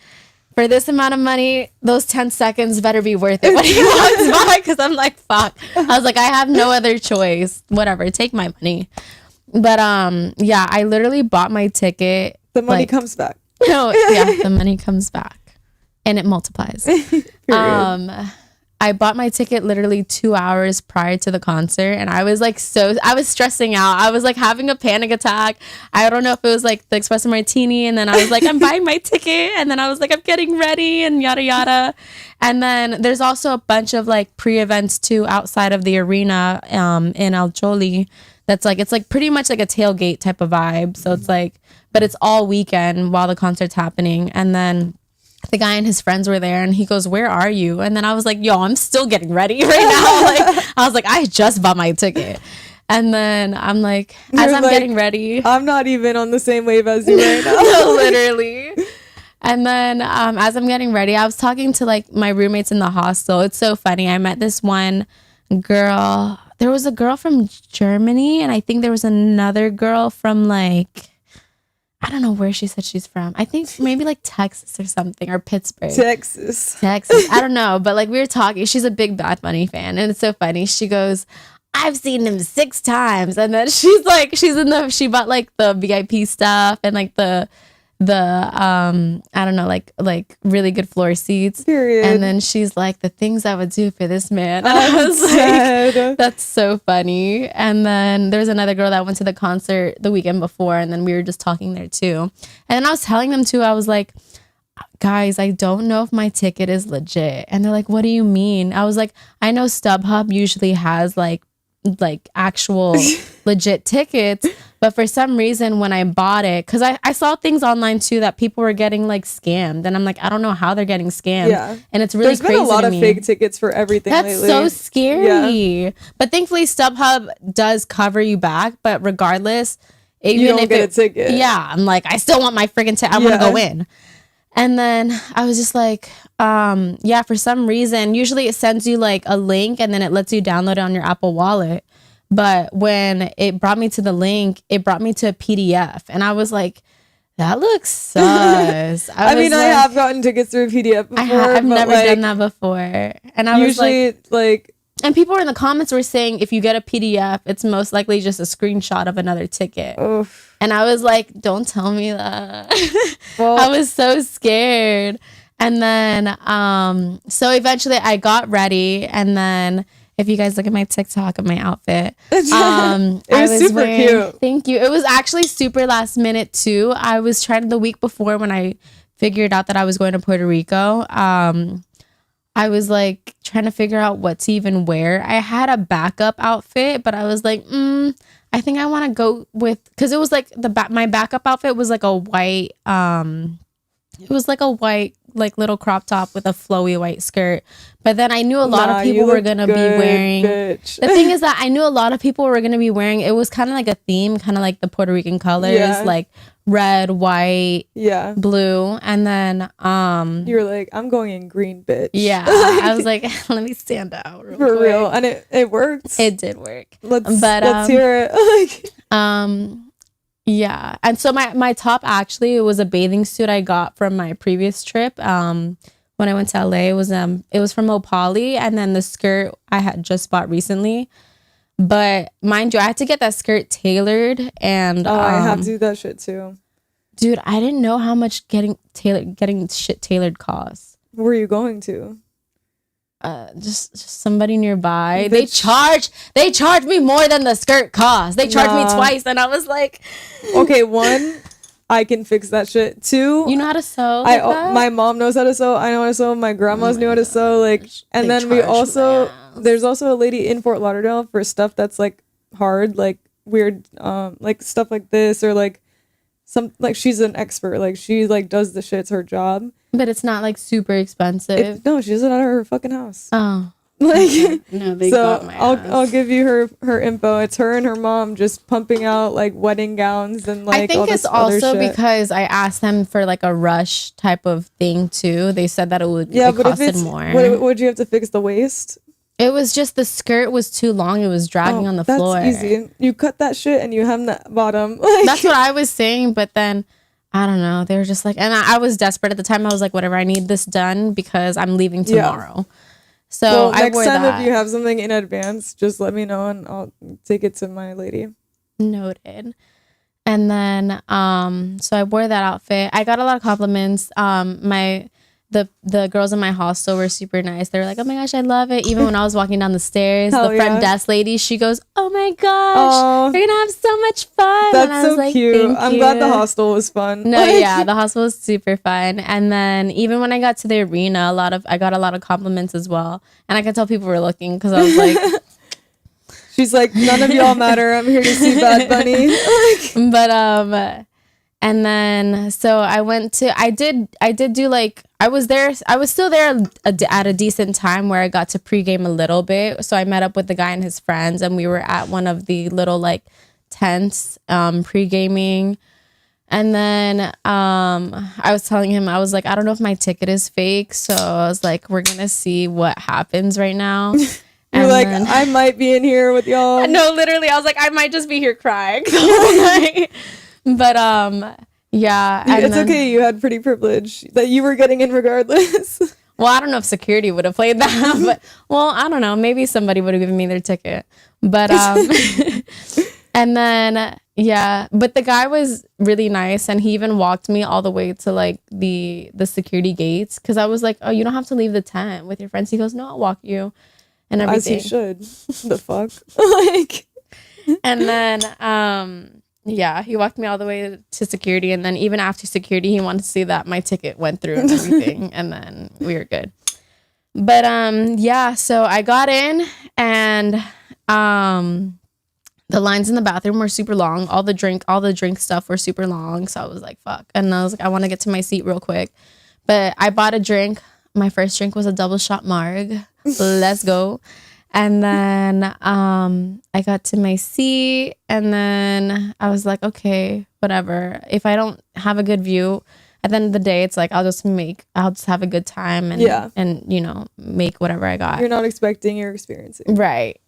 Speaker 2: For this amount of money, those 10 seconds better be worth it when he walks by, because I'm like, fuck. I was like, I have no other choice. Whatever, take my money. But yeah, I literally bought my ticket.
Speaker 1: The money comes back.
Speaker 2: No, yeah, the money comes back and it multiplies. I bought my ticket literally 2 hours prior to the concert, and I was like, I was stressing out. I was like having a panic attack. I don't know if it was like the espresso martini, and then I was like, I'm buying my ticket, and then I was like, I'm getting ready, and yada yada. And then there's also a bunch of like pre-events too outside of the arena in El Choli. That's like, it's like pretty much like a tailgate type of vibe. So it's like, but it's all weekend while the concert's happening. And then the guy and his friends were there, and he goes, where are you? And then I was like, yo, I'm still getting ready right now. Like, I was like, I just bought my ticket. And then I'm like, as I'm getting ready,
Speaker 1: I'm not even on the same wave as you right now.
Speaker 2: no, literally. And then as I'm getting ready, I was talking to like my roommates in the hostel. It's so funny. I met this one girl. There was a girl from Germany, and I think there was another girl from like, I don't know where she said she's from. I think maybe like Texas or something, or Pittsburgh.
Speaker 1: Texas.
Speaker 2: I don't know. But like we were talking. She's a big Bad Bunny fan. And it's so funny. She goes, I've seen him 6 times. And then she's like, she bought like the VIP stuff and like the I don't know, like really good floor seats.
Speaker 1: Period.
Speaker 2: And then she's like, the things I would do for this man. And I was like, that's so funny. And then there's another girl that went to the concert the weekend before, and then we were just talking there too. And then I was telling them too, I was like, guys, I don't know if my ticket is legit. And they're like, what do you mean? I was like, I know StubHub usually has like actual legit tickets, but for some reason when I bought it, because I saw things online too that people were getting like scammed, and I'm like, I don't know how they're getting scammed.
Speaker 1: Yeah,
Speaker 2: and it's really
Speaker 1: there's
Speaker 2: crazy.
Speaker 1: There's been a lot of
Speaker 2: me.
Speaker 1: fake tickets for everything.
Speaker 2: That's
Speaker 1: lately.
Speaker 2: So scary.
Speaker 1: Yeah.
Speaker 2: But thankfully StubHub does cover you back, but regardless, even
Speaker 1: you don't
Speaker 2: if
Speaker 1: get a ticket.
Speaker 2: Yeah, I'm like, I still want my freaking ticket. I want to go in. And then I was just like, yeah, for some reason, usually it sends you like a link and then it lets you download it on your Apple Wallet. But when it brought me to the link, it brought me to a PDF. And I was like, that looks sus. I
Speaker 1: have gotten tickets through PDF before.
Speaker 2: I've never done that before. And I
Speaker 1: usually,
Speaker 2: was like, and people in the comments were saying, if you get a PDF, it's most likely just a screenshot of another ticket.
Speaker 1: Oof.
Speaker 2: And I was like, don't tell me that.
Speaker 1: Well,
Speaker 2: I was so scared. And then, so eventually I got ready. And then if you guys look at my TikTok of my outfit,
Speaker 1: it was super cute.
Speaker 2: Thank you. It was actually super last minute too. I was trying the week before when I figured out that I was going to Puerto Rico. I was like trying to figure out what to even wear. I had a backup outfit, but I was like, I think I want to go with, because it was like my backup outfit was like a white, it was like a white like little crop top with a flowy white skirt. But then I knew a lot of people were gonna be wearing.
Speaker 1: Bitch.
Speaker 2: The thing is that I knew a lot of people were gonna be wearing. It was kind of like a theme, kind of like the Puerto Rican colors, like red, white, blue, and then you
Speaker 1: were like, I'm going in green, bitch.
Speaker 2: Yeah, I was like, let me stand out
Speaker 1: for real, and it worked.
Speaker 2: It did work.
Speaker 1: Let's hear it.
Speaker 2: Yeah, and so my top actually, it was a bathing suit I got from my previous trip. When I went to LA, it was from Opali, and then the skirt I had just bought recently. But mind you, I had to get that skirt tailored, and
Speaker 1: I have to do that shit too.
Speaker 2: Dude, I didn't know how much getting shit tailored costs.
Speaker 1: Where are you going to?
Speaker 2: Just somebody nearby. They charge me more than the skirt cost. They charged me twice, and I was like,
Speaker 1: okay, one, I can fix that shit. Two,
Speaker 2: you know how to sew?
Speaker 1: My mom knows how to sew. I know how to sew. My grandmas knew how to sew. Like, and then we also there's also a lady in Fort Lauderdale for stuff that's like hard, like weird, like stuff like this, or like some, like she's an expert. Like she like does the shit. It's her job.
Speaker 2: But it's not like super expensive.
Speaker 1: No, she does it out of her fucking house.
Speaker 2: Oh,
Speaker 1: like
Speaker 2: no, they got my ass.
Speaker 1: I'll give you her info. It's her and her mom just pumping out like wedding gowns and like.
Speaker 2: I think it's also because I asked them for like a rush type of thing too. They said that it costed more.
Speaker 1: What would you have to fix the waist?
Speaker 2: It was just the skirt was too long. It was dragging on the floor.
Speaker 1: That's easy. You cut that shit and you hem the bottom.
Speaker 2: That's what I was saying, but then. I don't know. They were just like, and I was desperate at the time. I was like, whatever, I need this done because I'm leaving tomorrow. Yeah. So I
Speaker 1: next time if you have something in advance, just let me know and I'll take it to my lady.
Speaker 2: Noted. And then, so I wore that outfit. I got a lot of compliments. My the girls in my hostel were super nice. They were like, oh my gosh, I love it. Even when I was walking down the stairs,
Speaker 1: Hell
Speaker 2: the front
Speaker 1: yeah.
Speaker 2: desk lady, she goes, oh my gosh,
Speaker 1: Aw.
Speaker 2: you're gonna have so much fun.
Speaker 1: That's
Speaker 2: and I was
Speaker 1: so
Speaker 2: like,
Speaker 1: cute.
Speaker 2: thank
Speaker 1: I'm
Speaker 2: you.
Speaker 1: glad the hostel was fun.
Speaker 2: No,
Speaker 1: Like,
Speaker 2: yeah, the hostel was super fun. And then even when I got to the arena, I got a lot of compliments as well. And I could tell people were looking because I was like,
Speaker 1: she's like, none of y'all matter. I'm here to see Bad Bunny. Like,
Speaker 2: but and then so I did do like I was still there at a decent time where I got to pregame a little bit. So I met up with the guy and his friends, and we were at one of the little like tents pre-gaming. And then I was telling him, I was like, I don't know if my ticket is fake, so I was like, we're gonna see what happens right now.
Speaker 1: you're
Speaker 2: And
Speaker 1: like,
Speaker 2: then-
Speaker 1: I might be in here with y'all.
Speaker 2: no, literally, I was like, I might just be here crying the whole night. But yeah, and
Speaker 1: It's
Speaker 2: then-
Speaker 1: okay. You had pretty privilege that you were getting in regardless.
Speaker 2: Well, I don't know if security would have played that, but well, I don't know. Maybe somebody would have given me their ticket. But and then yeah, but the guy was really nice, and he even walked me all the way to like the security gates, because I was like, oh, you don't have to leave the tent with your friends. He goes, no, I'll walk you, and
Speaker 1: As
Speaker 2: everything.
Speaker 1: he should. The fuck? Like,
Speaker 2: And then yeah, he walked me all the way to security, and then even after security, he wanted to see that my ticket went through and everything, and then we were good. But yeah, so I got in, and the lines in the bathroom were super long. All the drink stuff were super long, so I was like, fuck. And I was like, I want to get to my seat real quick. But I bought a drink. My first drink was a double shot marg. Let's go. And then I got to my seat, and then I was like, okay, whatever. If I don't have a good view, at the end of the day, it's like I'll just have a good time, and
Speaker 1: Yeah.
Speaker 2: and you know, make whatever I got.
Speaker 1: you're not expecting, you're experiencing.
Speaker 2: Right.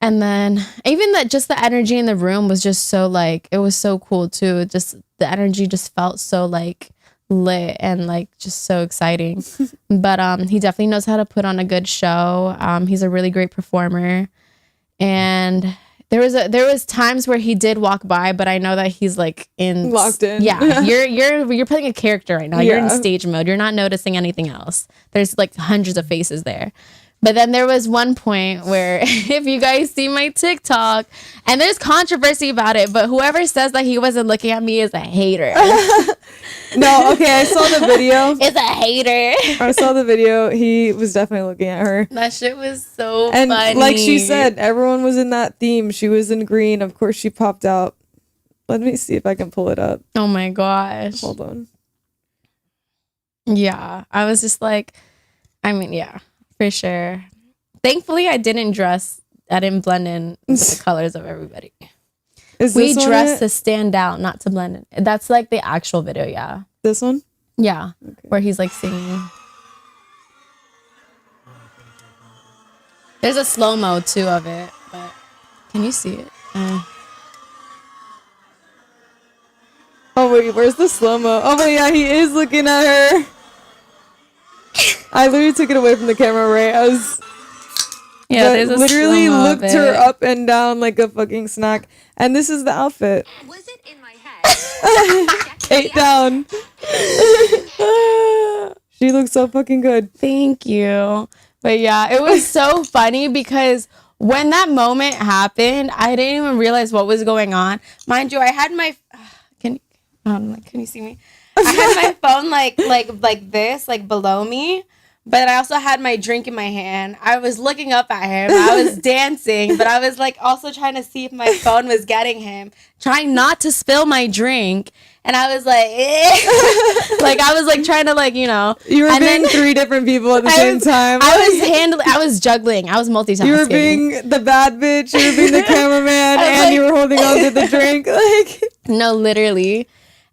Speaker 2: And then even that, just the energy in the room was just so like, it was so cool too. Just the energy just felt so like lit and like just so exciting. But he definitely knows how to put on a good show. He's a really great performer. And there was times where he did walk by, but I know that he's like
Speaker 1: Locked in.
Speaker 2: Yeah, you're playing a character right now. You're in
Speaker 1: Yeah.
Speaker 2: stage mode. You're not noticing anything else. There's like hundreds of faces there. But then there was one point where, if you guys see my TikTok, and there's controversy about it, but whoever says that he wasn't looking at me is a hater.
Speaker 1: No, okay, I saw the video.
Speaker 2: Is a hater.
Speaker 1: I saw the video. He was definitely looking at her.
Speaker 2: That shit was so
Speaker 1: And
Speaker 2: funny.
Speaker 1: like she said, everyone was in that theme. She was in green. Of course, she popped out. Let me see if I can pull it up.
Speaker 2: Oh my gosh.
Speaker 1: Hold on.
Speaker 2: Yeah, I was just like, I mean, yeah, for sure. Thankfully, I didn't blend in with the colors of everybody.
Speaker 1: Is
Speaker 2: We
Speaker 1: this one
Speaker 2: dressed
Speaker 1: it?
Speaker 2: to stand out, not to blend in. That's like the actual video, yeah.
Speaker 1: This one?
Speaker 2: Yeah, where he's like singing. There's a slow-mo too of it, but can you see it?
Speaker 1: Oh wait, where's the slow-mo? Oh wait, yeah, he is looking at her. I literally took it away from the camera, right? I was
Speaker 2: Yeah,
Speaker 1: but
Speaker 2: there's a
Speaker 1: literally
Speaker 2: slow-mo of
Speaker 1: looked her
Speaker 2: it.
Speaker 1: up and down like a fucking snack. And this is the outfit.
Speaker 3: Was it in my head?
Speaker 1: 8 down. She looks so fucking good.
Speaker 2: Thank you. But yeah, it was so funny because when that moment happened, I didn't even realize what was going on. Mind you, I had my can you see me? I had my phone like this, like below me, but I also had my drink in my hand. I was looking up at him. I was dancing, but I was like also trying to see if my phone was getting him, trying not to spill my drink. And I was like, like I was like trying to like, you know.
Speaker 1: You were
Speaker 2: and
Speaker 1: being
Speaker 2: then
Speaker 1: 3 different people at the same time.
Speaker 2: I was juggling. I was multitasking.
Speaker 1: You were being the bad bitch. You were being the cameraman, and you were holding on to the drink. Like,
Speaker 2: no, literally.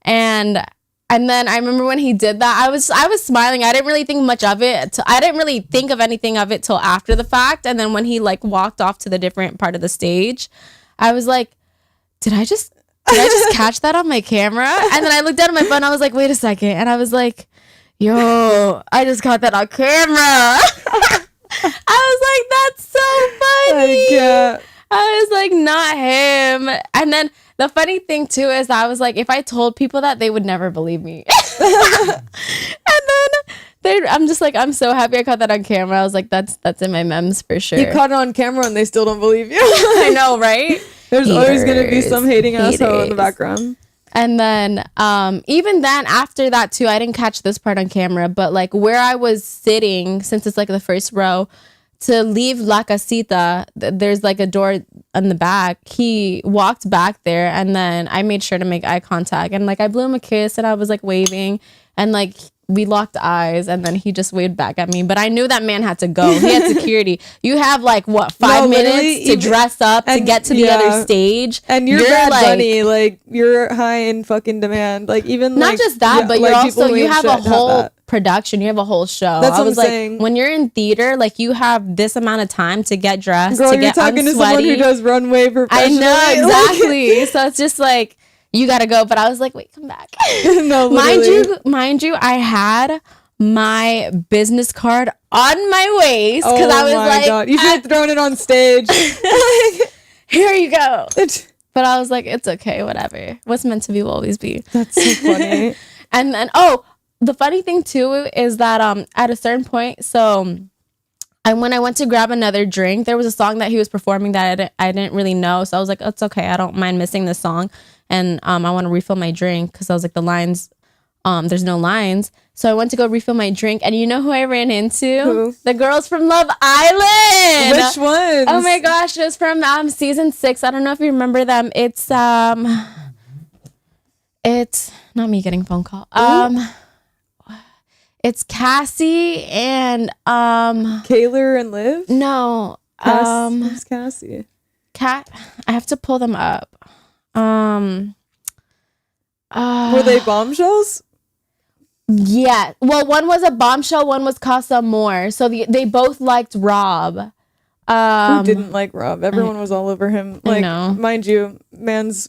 Speaker 2: And then I remember when he did that, I was smiling. I didn't really think much of it. I didn't really think of anything of it till after the fact. And then when he like walked off to the different part of the stage, I was like, did I just catch that on my camera? And then I looked down at my phone. I was like, wait a second. And I was like, yo, I just caught that on camera. I was like, that's so funny.
Speaker 1: I can't.
Speaker 2: I was like, not him. And then the funny thing too is I was like, if I told people that, they would never believe me. And then I'm just like, I'm so happy I caught that on camera. I was like, that's in my memes for sure.
Speaker 1: You caught it on camera and they still don't believe you.
Speaker 2: I know, right?
Speaker 1: There's always gonna be some hating asshole in the
Speaker 2: Haters.
Speaker 1: background.
Speaker 2: And then even then after that too, I didn't catch this part on camera, but like where I was sitting, since it's like the first row, to leave La Casita, there's like a door on the back. He walked back there, and then I made sure to make eye contact, and like I blew him a kiss and I was like waving, and like we locked eyes, and then he just waved back at me. But I knew that man had to go. He had security. You have like what, 5 minutes to dress up to get to the other stage,
Speaker 1: and you're Bad Bunny, like you're high in fucking demand. Like even
Speaker 2: not
Speaker 1: like,
Speaker 2: just that, but
Speaker 1: like,
Speaker 2: you're also
Speaker 1: people
Speaker 2: you
Speaker 1: who
Speaker 2: have
Speaker 1: ain't
Speaker 2: a
Speaker 1: shit have
Speaker 2: whole
Speaker 1: that.
Speaker 2: production. You have a whole show.
Speaker 1: That's
Speaker 2: I
Speaker 1: what
Speaker 2: was
Speaker 1: I'm
Speaker 2: like,
Speaker 1: saying.
Speaker 2: when you're in theater, like you have this amount of time to get dressed,
Speaker 1: Girl,
Speaker 2: to
Speaker 1: you're
Speaker 2: get
Speaker 1: talking to someone who
Speaker 2: unsweaty.
Speaker 1: does runway
Speaker 2: I
Speaker 1: professionally.
Speaker 2: know, exactly. So it's just like, you gotta go. But I was like, wait, come back.
Speaker 1: No,
Speaker 2: mind you, I had my business card on my waist because I was like,
Speaker 1: God. You should have thrown it on stage.
Speaker 2: here you go. But I was like, it's okay, whatever. What's meant to be will always be.
Speaker 1: That's so funny.
Speaker 2: And then, the funny thing too is that at a certain point, so when I went to grab another drink, there was a song that he was performing that I didn't really know. So I was like, it's okay. I don't mind missing this song. And I want to refill my drink because I was like, the lines, there's no lines. So I went to go refill my drink. And you know who I ran into?
Speaker 1: Who?
Speaker 2: The girls from Love Island.
Speaker 1: Which ones?
Speaker 2: Oh my gosh. It was from season 6. I don't know if you remember them. It's not me getting a phone call. It's Cassie and
Speaker 1: Kaylor and Liv?
Speaker 2: no,
Speaker 1: Who's Cassie?
Speaker 2: I have to pull them up.
Speaker 1: Were they bombshells?
Speaker 2: Yeah. Well, one was a bombshell, one was Casa More. So they both liked Rob.
Speaker 1: Who didn't like Rob? Everyone was all over him. Like,
Speaker 2: know.
Speaker 1: mind you, Mans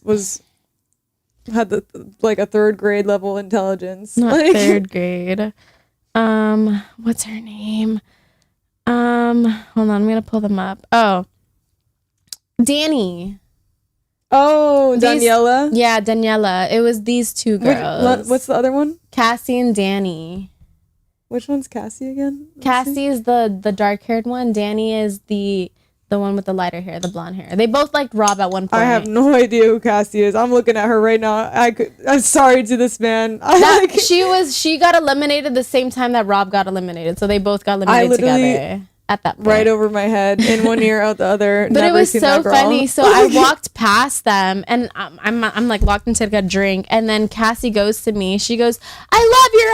Speaker 1: had a 3rd grade level intelligence.
Speaker 2: Not
Speaker 1: Like,
Speaker 2: 3rd grade. What's her name? Hold on, I'm gonna pull them up. Oh, Danny.
Speaker 1: oh, Daniela.
Speaker 2: Yeah, Daniela. It was these two girls.
Speaker 1: What's the other one?
Speaker 2: Cassie and Danny.
Speaker 1: Which one's Cassie again?
Speaker 2: Cassie is the dark haired one. Danny is the one with the lighter hair, the blonde hair. They both liked Rob at one point.
Speaker 1: I have no idea who Cassie is. I'm looking at her right now. I'm sorry to this man.
Speaker 2: She got eliminated the same time that Rob got eliminated. So they both got eliminated together at that point.
Speaker 1: Right over my head, in one ear, out the other.
Speaker 2: But
Speaker 1: Never
Speaker 2: it was
Speaker 1: seen
Speaker 2: so
Speaker 1: that girl.
Speaker 2: funny. So I walked past them, and I'm like locked into like a drink, and then Cassie goes to me. She goes, "I love your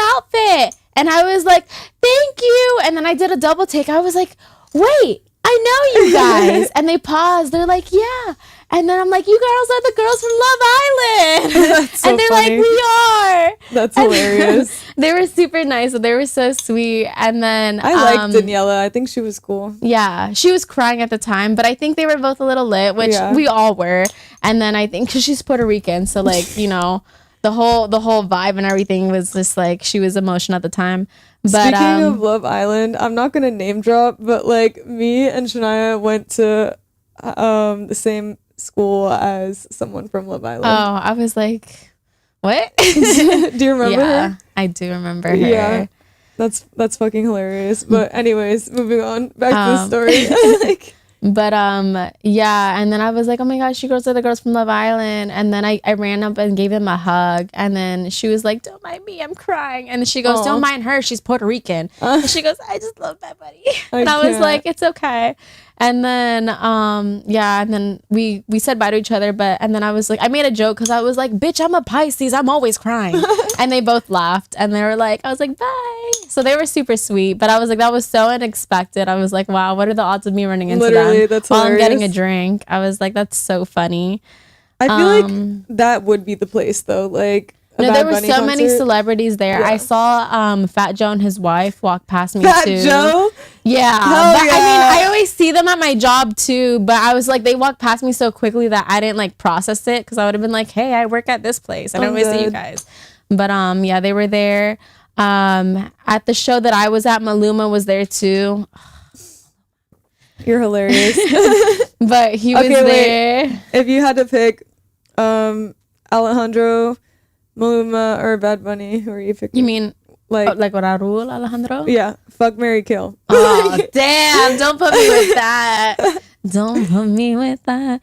Speaker 2: outfit," and I was like, "Thank you." And then I did a double take. I was like, "Wait, I know you guys." And they paused. They're like, "Yeah." And then I'm like, "You girls are the girls from Love Island."
Speaker 1: That's so
Speaker 2: and they're
Speaker 1: funny.
Speaker 2: like, "We are."
Speaker 1: That's hilarious.
Speaker 2: They were super nice. They were so sweet. And then
Speaker 1: I liked Daniela. I think she was cool.
Speaker 2: yeah, she was crying at the time, but I think they were both a little lit, which
Speaker 1: Yeah.
Speaker 2: we all were. And then I think because she's Puerto Rican, so like, you know, the whole vibe and everything was just like, she was emotional at the time. But
Speaker 1: Speaking of Love Island, I'm not gonna name drop, but like me and Shania went to the same school as someone from Love Island.
Speaker 2: oh, I was like, what?
Speaker 1: Do you remember
Speaker 2: yeah,
Speaker 1: her?
Speaker 2: I do remember her.
Speaker 1: Yeah. That's fucking hilarious. But anyways, moving on back to the story. Like,
Speaker 2: But yeah, and then I was like, oh my gosh, you girls are the girls from Love Island. And then I ran up and gave him a hug, and then she was like, don't mind me, I'm crying. And she goes,
Speaker 1: Aw.
Speaker 2: don't mind her, she's Puerto Rican. And she goes, I just love my buddy. And I was
Speaker 1: can't.
Speaker 2: like, it's okay. And then yeah, and then we said bye to each other, and then I was like, I made a joke because I was like, bitch, I'm a Pisces, I'm always crying. And they both laughed, and they were like, I was like, bye. So they were super sweet, but I was like, that was so unexpected. I was like, wow, what are the odds of me running into
Speaker 1: Literally,
Speaker 2: them
Speaker 1: that's
Speaker 2: while I'm getting a
Speaker 1: hilarious.
Speaker 2: drink? I was like, that's so funny.
Speaker 1: I feel like that would be the place though. Like a
Speaker 2: No,
Speaker 1: Bad
Speaker 2: there were
Speaker 1: Bunny
Speaker 2: so many
Speaker 1: concert.
Speaker 2: celebrities there.
Speaker 1: Yeah.
Speaker 2: I saw Fat Joe and his wife walk past me
Speaker 1: Fat
Speaker 2: too.
Speaker 1: Joe.
Speaker 2: Yeah,
Speaker 1: Hell
Speaker 2: but I mean,
Speaker 1: yeah.
Speaker 2: I always see them at my job too. But I was like, they walked past me so quickly that I didn't like process it because I would have been like, hey, I work at this place. I don't always see you
Speaker 1: good.
Speaker 2: guys. But yeah, they were there. At the show that I was at, Maluma was there too.
Speaker 1: You're hilarious.
Speaker 2: But he was
Speaker 1: Okay, wait.
Speaker 2: there.
Speaker 1: If you had to pick Alejandro, Maluma, or Bad Bunny, who are you picking?
Speaker 2: You mean
Speaker 1: Like,
Speaker 2: Like Raul Alejandro?
Speaker 1: yeah, fuck, marry, kill.
Speaker 2: Oh, damn. Don't put me with that. Don't put me with that.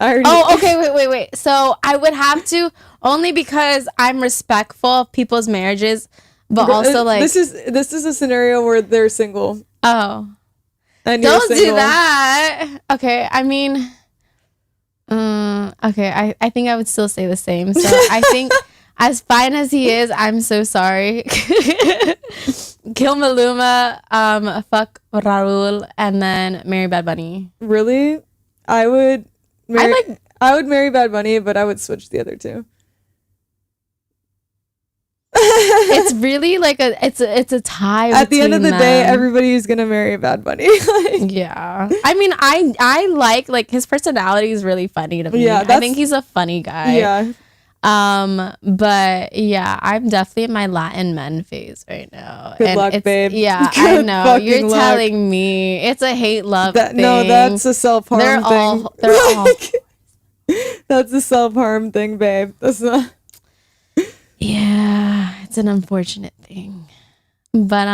Speaker 1: I already,
Speaker 2: Oh, okay. Wait. So I would have to, only because I'm respectful of people's marriages, but also like,
Speaker 1: this is a scenario where they're single.
Speaker 2: oh,
Speaker 1: And you're
Speaker 2: don't do
Speaker 1: single.
Speaker 2: that. Okay. I mean, okay. I think I would still say the same. So I think as fine as he is, I'm so sorry. Kill Maluma, fuck Raul, and then marry Bad Bunny.
Speaker 1: Really? I would marry,
Speaker 2: like-
Speaker 1: I would marry Bad Bunny, but I would switch the other two.
Speaker 2: It's really like it's a tie.
Speaker 1: At the end of the
Speaker 2: between
Speaker 1: day,
Speaker 2: them.
Speaker 1: everybody's gonna marry Bad Bunny. Like,
Speaker 2: Yeah. I mean, I like his personality is really funny to me.
Speaker 1: Yeah,
Speaker 2: I think he's a funny guy.
Speaker 1: yeah.
Speaker 2: But yeah, I'm definitely in my Latin men phase right now.
Speaker 1: Good luck, babe.
Speaker 2: Yeah, I
Speaker 1: Good
Speaker 2: know.
Speaker 1: fucking
Speaker 2: You're
Speaker 1: luck.
Speaker 2: telling me it's a hate love thing.
Speaker 1: No, that's a self-harm
Speaker 2: They're
Speaker 1: thing.
Speaker 2: all
Speaker 1: That's a self-harm thing, babe. That's not.
Speaker 2: Yeah, it's an unfortunate thing. But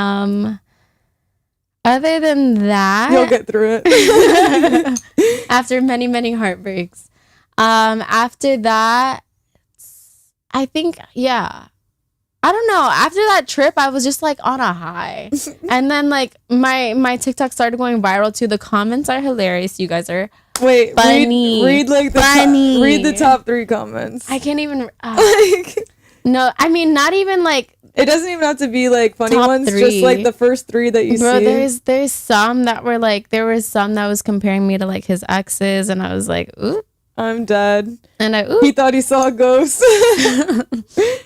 Speaker 2: other than that,
Speaker 1: You'll get through it.
Speaker 2: after many heartbreaks. After that, I think, yeah. I don't know. After that trip, I was just like on a high. And then like my TikTok started going viral too. The comments are hilarious. You guys are
Speaker 1: Wait,
Speaker 2: funny.
Speaker 1: read like the
Speaker 2: Funny.
Speaker 1: read the top 3 comments.
Speaker 2: I can't even
Speaker 1: Like,
Speaker 2: no, I mean not even like
Speaker 1: it doesn't even have to be like funny
Speaker 2: Top
Speaker 1: ones,
Speaker 2: 3.
Speaker 1: just like the first 3 that you
Speaker 2: bro,
Speaker 1: see.
Speaker 2: there's some that were like there was some that was comparing me to like his exes and I was like, ooh.
Speaker 1: I'm dead.
Speaker 2: And I ooh.
Speaker 1: He thought he saw a ghost.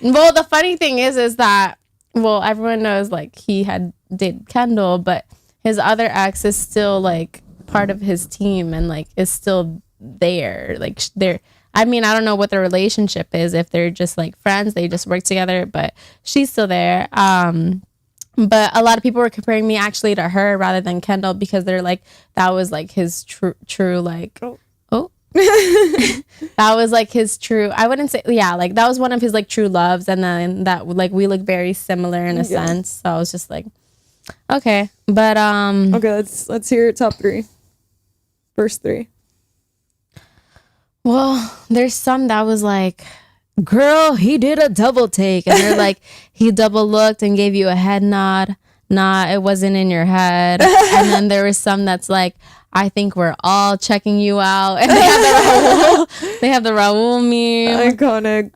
Speaker 2: Well, the funny thing is that, well, everyone knows like he had dated Kendall, but his other ex is still like part of his team and like is still there. Like they're, I mean, I don't know what their relationship is, if they're just like friends, they just work together, but she's still there. But a lot of people were comparing me actually to her rather than Kendall because they're like, that was like his true like, oh. That was like his true, I wouldn't say, yeah, like that was one of his like true loves, and then that like we look very similar in a sense, so I was just like, okay. But
Speaker 1: Okay, let's hear top 3. First 3.
Speaker 2: well, there's some that was like, girl, he did a double take, and they're like, he double looked and gave you a head nod. Nah, it wasn't in your head. And then there was some that's like, I think we're all checking you out. And they have the Raul meme.
Speaker 1: Iconic.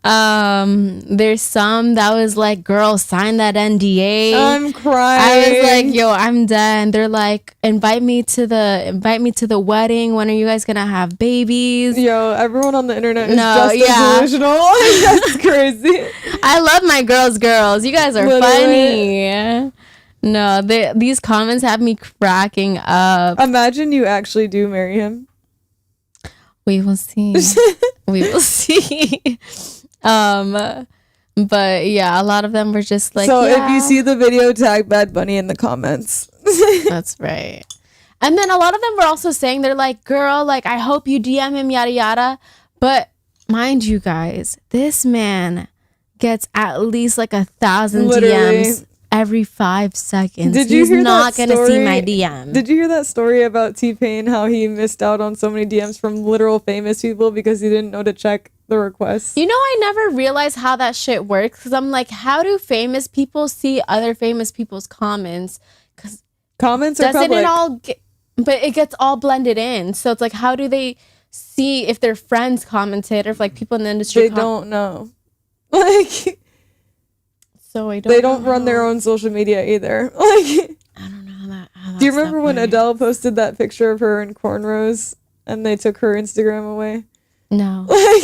Speaker 2: There's some that was like, girl, sign that NDA.
Speaker 1: I'm crying.
Speaker 2: I was like, yo, I'm done. They're like, invite me to the wedding. When are you guys gonna have babies?
Speaker 1: Yo, everyone on the internet is
Speaker 2: No,
Speaker 1: just
Speaker 2: yeah.
Speaker 1: as delusional. That's crazy.
Speaker 2: I love my girls. You guys are
Speaker 1: Literally.
Speaker 2: funny. No, these comments have me cracking up.
Speaker 1: Imagine you actually do marry him.
Speaker 2: We will see. We will see. But yeah, a lot of them were just like,
Speaker 1: so
Speaker 2: yeah.
Speaker 1: if you see the video, tag Bad Bunny in the comments.
Speaker 2: That's right. And then a lot of them were also saying, they're like, girl, like, I hope you DM him, yada, yada. But mind you guys, this man gets at least like 1,000
Speaker 1: Literally.
Speaker 2: DMs every 5 seconds.
Speaker 1: Did you
Speaker 2: He's
Speaker 1: hear
Speaker 2: not
Speaker 1: that
Speaker 2: gonna see
Speaker 1: story?
Speaker 2: my DM.
Speaker 1: Did you hear that story about T-Pain, how he missed out on so many DMs from literal famous people because he didn't know to check the requests?
Speaker 2: You know, I never realized how that shit works, because I'm like, how do famous people see other famous people's comments? Because
Speaker 1: Comments are
Speaker 2: doesn't
Speaker 1: public.
Speaker 2: it all get, but it gets all blended in. So it's like, how do they see if their friends commented or if like people in the industry
Speaker 1: They don't know. Like,
Speaker 2: So I don't
Speaker 1: they don't
Speaker 2: know
Speaker 1: run their
Speaker 2: how-
Speaker 1: own social media either. Like,
Speaker 2: I don't know how that
Speaker 1: do you remember when
Speaker 2: works.
Speaker 1: Adele posted that picture of her in cornrows and they took her Instagram away?
Speaker 2: No.
Speaker 1: Like,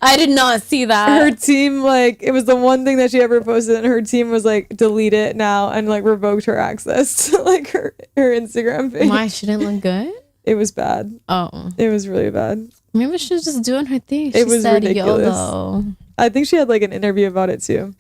Speaker 2: I did not see that.
Speaker 1: her team, like, it was the one thing that she ever posted, and her team was like, delete it now, and like revoked her access to like her Instagram page.
Speaker 2: Why? She didn't look good?
Speaker 1: It was bad.
Speaker 2: Oh.
Speaker 1: It was really bad.
Speaker 2: Maybe she was just doing her thing. She
Speaker 1: It was
Speaker 2: said
Speaker 1: ridiculous.
Speaker 2: YOLO.
Speaker 1: I think she had like an interview about it too.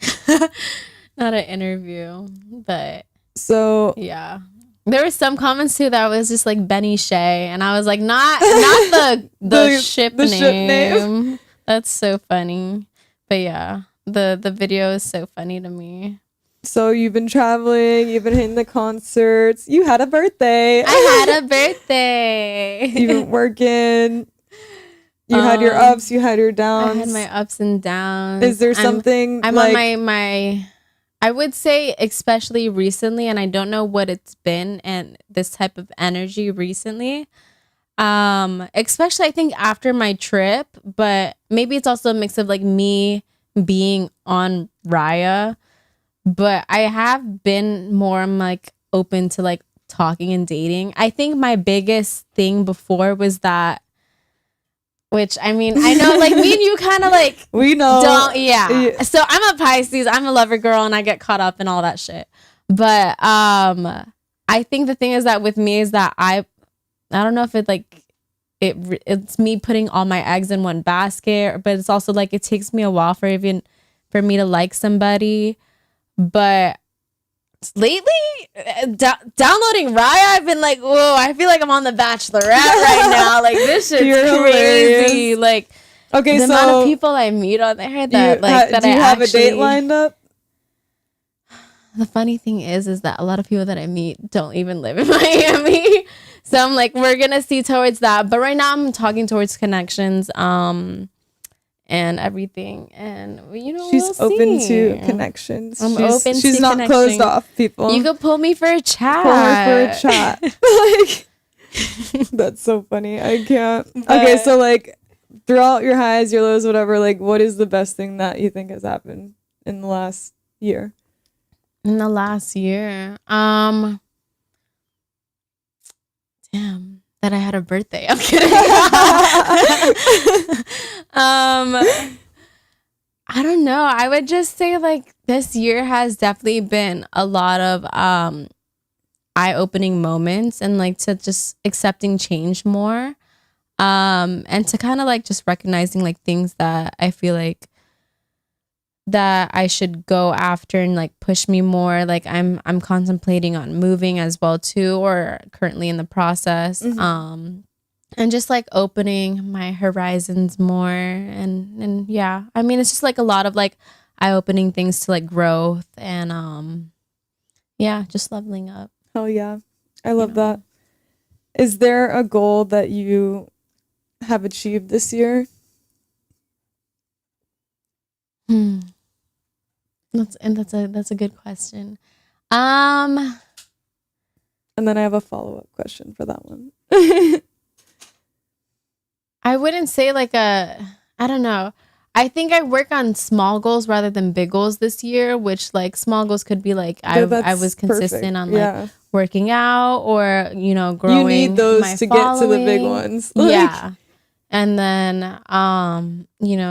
Speaker 2: Not an interview, but
Speaker 1: So
Speaker 2: yeah. There were some comments too that was just like Benny Shay, and I was like, not the
Speaker 1: The
Speaker 2: ship
Speaker 1: ship
Speaker 2: name. That's so funny. But yeah, the video is so funny to me.
Speaker 1: So you've been traveling, you've been hitting the concerts, you had a birthday.
Speaker 2: I had a birthday.
Speaker 1: You've been working. You had your ups, you had your downs.
Speaker 2: I had my ups and downs.
Speaker 1: Is there something
Speaker 2: I'm
Speaker 1: like
Speaker 2: on my I would say especially recently, and I don't know what it's been and this type of energy recently. Especially I think after my trip, but maybe it's also a mix of like me being on Raya. But I have been more like open to like talking and dating. I think my biggest thing before was that, which I mean, I know like me and you kind of like
Speaker 1: we know
Speaker 2: yeah. So I'm a Pisces, I'm a lover girl, and I get caught up in all that shit. But I think the thing is that with me is that I don't know if it like it's me putting all my eggs in one basket, but it's also like it takes me a while for me to like somebody. But lately, downloading Raya, I've been like, whoa, I feel like I'm on The Bachelorette right now. Like, this shit's crazy.
Speaker 1: Hilarious.
Speaker 2: Like,
Speaker 1: okay,
Speaker 2: the amount of people I meet on there that
Speaker 1: do you have a date lined up?
Speaker 2: The funny thing is that a lot of people that I meet don't even live in Miami. So I'm like, we're gonna see towards that. But right now I'm talking towards connections. And everything, and
Speaker 1: she's open to connections. She's not
Speaker 2: connecting.
Speaker 1: closed off, people.
Speaker 2: You could pull me for a chat.
Speaker 1: Pull her for a chat. Like, that's so funny. I can't. Okay, so like throughout your highs, your lows, whatever, like what is the best thing that you think has happened in the last year?
Speaker 2: In the last year, damn. That I had a birthday. I'm kidding. I don't know. I would just say like this year has definitely been a lot of eye-opening moments, and like to just accepting change more. And to kind of like just recognizing like things that I feel like that I should go after and like push me more. Like I'm contemplating on moving as well too, or currently in the process.
Speaker 1: Mm-hmm.
Speaker 2: And just like opening my horizons more, and yeah, I mean it's just like a lot of like eye-opening things to like growth and yeah, just leveling up.
Speaker 1: Hell yeah, I love that. Is there a goal that you have achieved this year?
Speaker 2: That's a good question.
Speaker 1: And then I have a follow-up question for that one.
Speaker 2: I wouldn't say like I don't know. I think I work on small goals rather than big goals this year, which like small goals could be like I was consistent on like working out, or growing. You need
Speaker 1: those to get to the big ones.
Speaker 2: Yeah. And then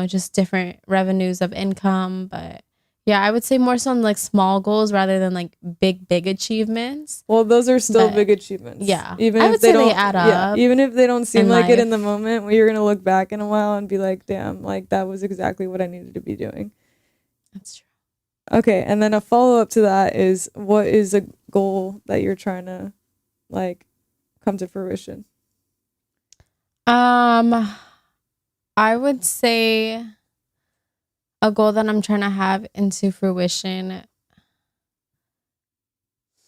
Speaker 2: just different revenues of income, but yeah, I would say more so on like small goals rather than like big achievements.
Speaker 1: Well, those are still big achievements.
Speaker 2: Yeah,
Speaker 1: even
Speaker 2: I
Speaker 1: if
Speaker 2: would
Speaker 1: they
Speaker 2: say
Speaker 1: don't
Speaker 2: they add up.
Speaker 1: Yeah, even if they don't seem like
Speaker 2: life.
Speaker 1: it in the moment, well, you're gonna look back in a while and be like, "Damn, like that was exactly what I needed to be doing."
Speaker 2: That's true.
Speaker 1: Okay, and then a follow up to that is, what is a goal that you're trying to like come to fruition?
Speaker 2: I would say a goal that I'm trying to have into fruition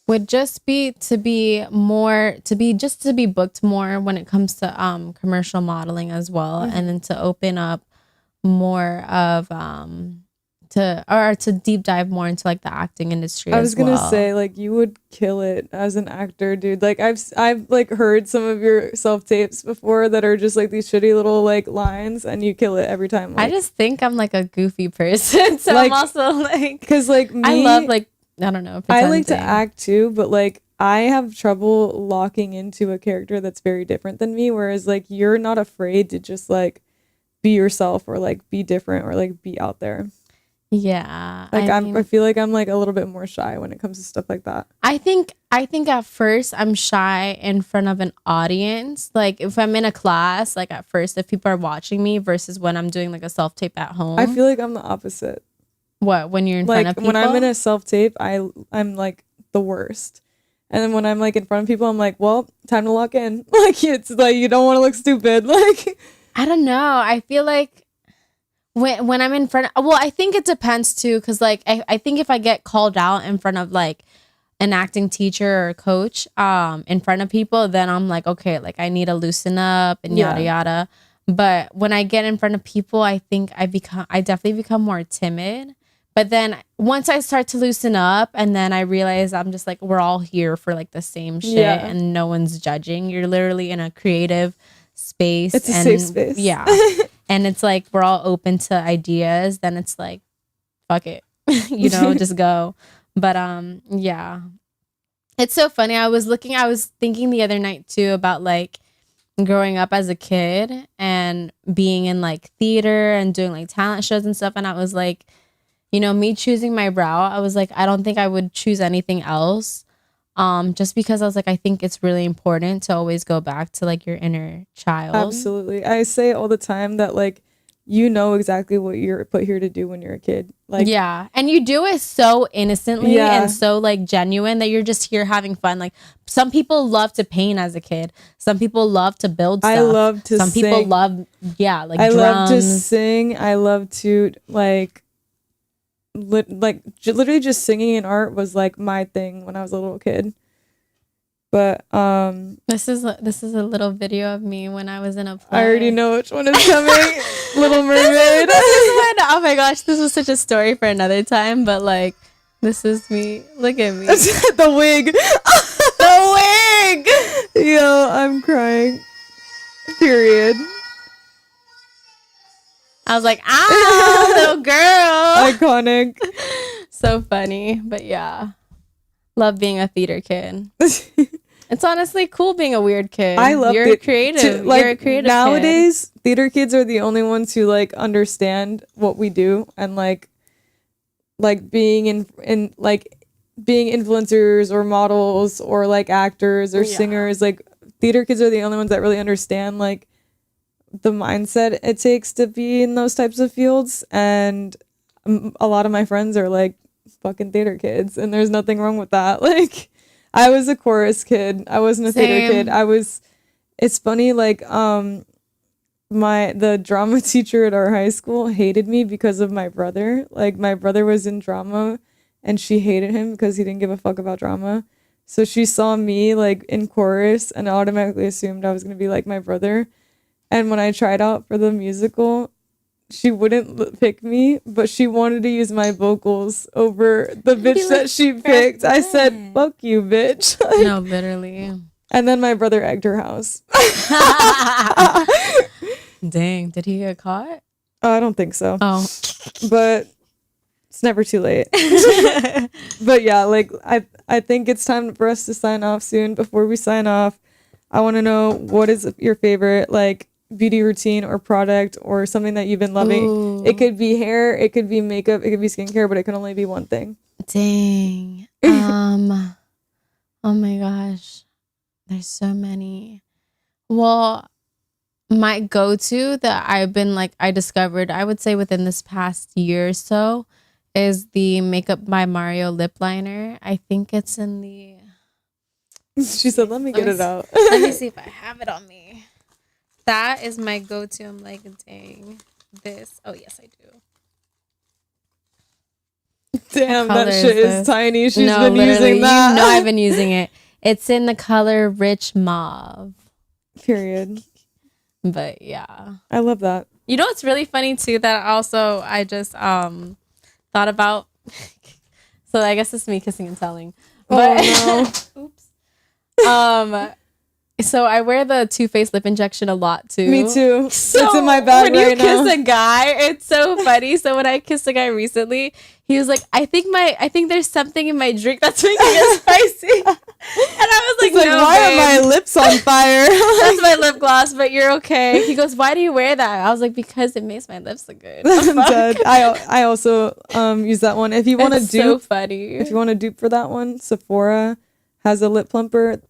Speaker 2: would just be to be booked more when it comes to commercial modeling as well, and then to open up more of to deep dive more into like the acting industry. I was gonna
Speaker 1: say like you would kill it as an actor, dude. Like I've like heard some of your self tapes before that are just like these shitty little like lines, and you kill it every time. Like,
Speaker 2: I just think I'm like a goofy person, so like, I'm also like,
Speaker 1: because like me,
Speaker 2: I love like I don't know. Pretending.
Speaker 1: I like to act too, but like I have trouble locking into a character that's very different than me. Whereas like you're not afraid to just like be yourself, or like be different, or like be out there.
Speaker 2: Yeah,
Speaker 1: like I feel like I'm like a little bit more shy when it comes to stuff like that.
Speaker 2: I think at first I'm shy in front of an audience. Like if I'm in a class, like at first if people are watching me, versus when I'm doing like a self tape at home.
Speaker 1: I feel like I'm the opposite.
Speaker 2: What, when you're in front of people?
Speaker 1: When I'm in a self tape, I'm like the worst. And then when I'm like in front of people, I'm like, well, time to lock in. Like it's like you don't want to look stupid. Like
Speaker 2: I don't know. I feel like when I'm in front of, well, I think it depends too, because like I think if I get called out in front of like an acting teacher or coach in front of people, then I'm like, okay, like I need to loosen up and yada
Speaker 1: Yeah.
Speaker 2: yada. But when I get in front of people, I think I definitely become more timid. But then once I start to loosen up, and then I realize I'm just like, we're all here for like the same shit,
Speaker 1: Yeah.
Speaker 2: and no one's judging. You're literally in a creative space.
Speaker 1: It's a
Speaker 2: and
Speaker 1: safe space.
Speaker 2: Yeah. And it's like we're all open to ideas. Then it's like, fuck it, just go. But yeah, it's so funny. I was thinking the other night too about like growing up as a kid and being in like theater and doing like talent shows and stuff. And I was like, me choosing my route, I was like, I don't think I would choose anything else. Just because I was like, I think it's really important to always go back to like your inner child.
Speaker 1: Absolutely. I say all the time that like exactly what you're put here to do when you're a kid. Like,
Speaker 2: yeah, and you do it so innocently
Speaker 1: Yeah.
Speaker 2: and so like genuine that you're just here having fun. Like some people love to paint as a kid. Some people love to build stuff.
Speaker 1: I love to
Speaker 2: Some people
Speaker 1: sing.
Speaker 2: love like
Speaker 1: I
Speaker 2: drums.
Speaker 1: love to sing. I love to like literally just singing and art was like my thing when I was a little kid. But
Speaker 2: This is a little video of me when I was in a play.
Speaker 1: I already know which one is coming. Little Mermaid.
Speaker 2: This is when, oh my gosh, this was such a story for another time. But like, this is me. Look at me.
Speaker 1: The wig.
Speaker 2: The wig.
Speaker 1: Yo, I'm crying. Period.
Speaker 2: I was like, ah, little girl.
Speaker 1: Iconic.
Speaker 2: So funny. But yeah, love being a theater kid. It's honestly cool being a weird kid.
Speaker 1: I love
Speaker 2: You're creative.
Speaker 1: Like,
Speaker 2: You're a creative
Speaker 1: nowadays, theater kids are the only ones who like understand what we do and like being in like being influencers or models or like actors or singers. Like theater kids are the only ones that really understand like the mindset it takes to be in those types of fields. And a lot of my friends are like fucking theater kids, and there's nothing wrong with that. Like, I was a chorus kid. I wasn't a theater kid. It's funny, like, the drama teacher at our high school hated me because of my brother. Like, my brother was in drama and she hated him because he didn't give a fuck about drama. So she saw me like in chorus and automatically assumed I was going to be like my brother. And when I tried out for the musical, she wouldn't pick me, but she wanted to use my vocals over the bitch that she picked. I said, fuck you, bitch. Like,
Speaker 2: No, literally.
Speaker 1: and then my brother egged her house.
Speaker 2: Dang, did he get caught?
Speaker 1: I don't think so.
Speaker 2: Oh.
Speaker 1: But it's never too late. But yeah, like I think it's time for us to sign off soon. Before we sign off, I want to know, what is your favorite like beauty routine or product or something that you've been loving?
Speaker 2: Ooh.
Speaker 1: It could be hair, it could be makeup, it could be skincare, but it can only be one thing.
Speaker 2: Dang. Oh my gosh. There's so many. Well, my go-to that I discovered, I would say within this past year or so, is the Makeup by Mario lip liner. I think it's in the...
Speaker 1: She said, let me get it out.
Speaker 2: Let me see if I have it on me. That is my go-to. I'm like, dang, this. Oh, yes, I do.
Speaker 1: Damn,
Speaker 2: What
Speaker 1: that
Speaker 2: color
Speaker 1: shit
Speaker 2: is
Speaker 1: is
Speaker 2: this?
Speaker 1: tiny. She's
Speaker 2: No,
Speaker 1: been
Speaker 2: literally,
Speaker 1: using that.
Speaker 2: You know I've been using it. It's in the color Rich Mauve.
Speaker 1: Period.
Speaker 2: But yeah.
Speaker 1: I love that.
Speaker 2: You know what's really funny too that also I just thought about? So I guess it's me kissing and telling. But
Speaker 1: Oh
Speaker 2: oops. So I wear the Too Faced lip injection a lot too.
Speaker 1: no. Me too.
Speaker 2: So
Speaker 1: it's in my bag
Speaker 2: when
Speaker 1: right
Speaker 2: you
Speaker 1: now.
Speaker 2: kiss a guy, it's so funny. So when I kissed a guy recently, he was like, I think there's something in my drink that's making it spicy. And I was like,
Speaker 1: He's like,
Speaker 2: no,
Speaker 1: why
Speaker 2: babe.
Speaker 1: are my lips on fire?
Speaker 2: That's my lip gloss, but you're okay. He goes, why do you wear that? I was like, because it makes my lips look good.
Speaker 1: I'm dead. I also use that one. If you want to
Speaker 2: It's
Speaker 1: dupe,
Speaker 2: so funny.
Speaker 1: if you want to dupe for that one, Sephora has a lip plumper,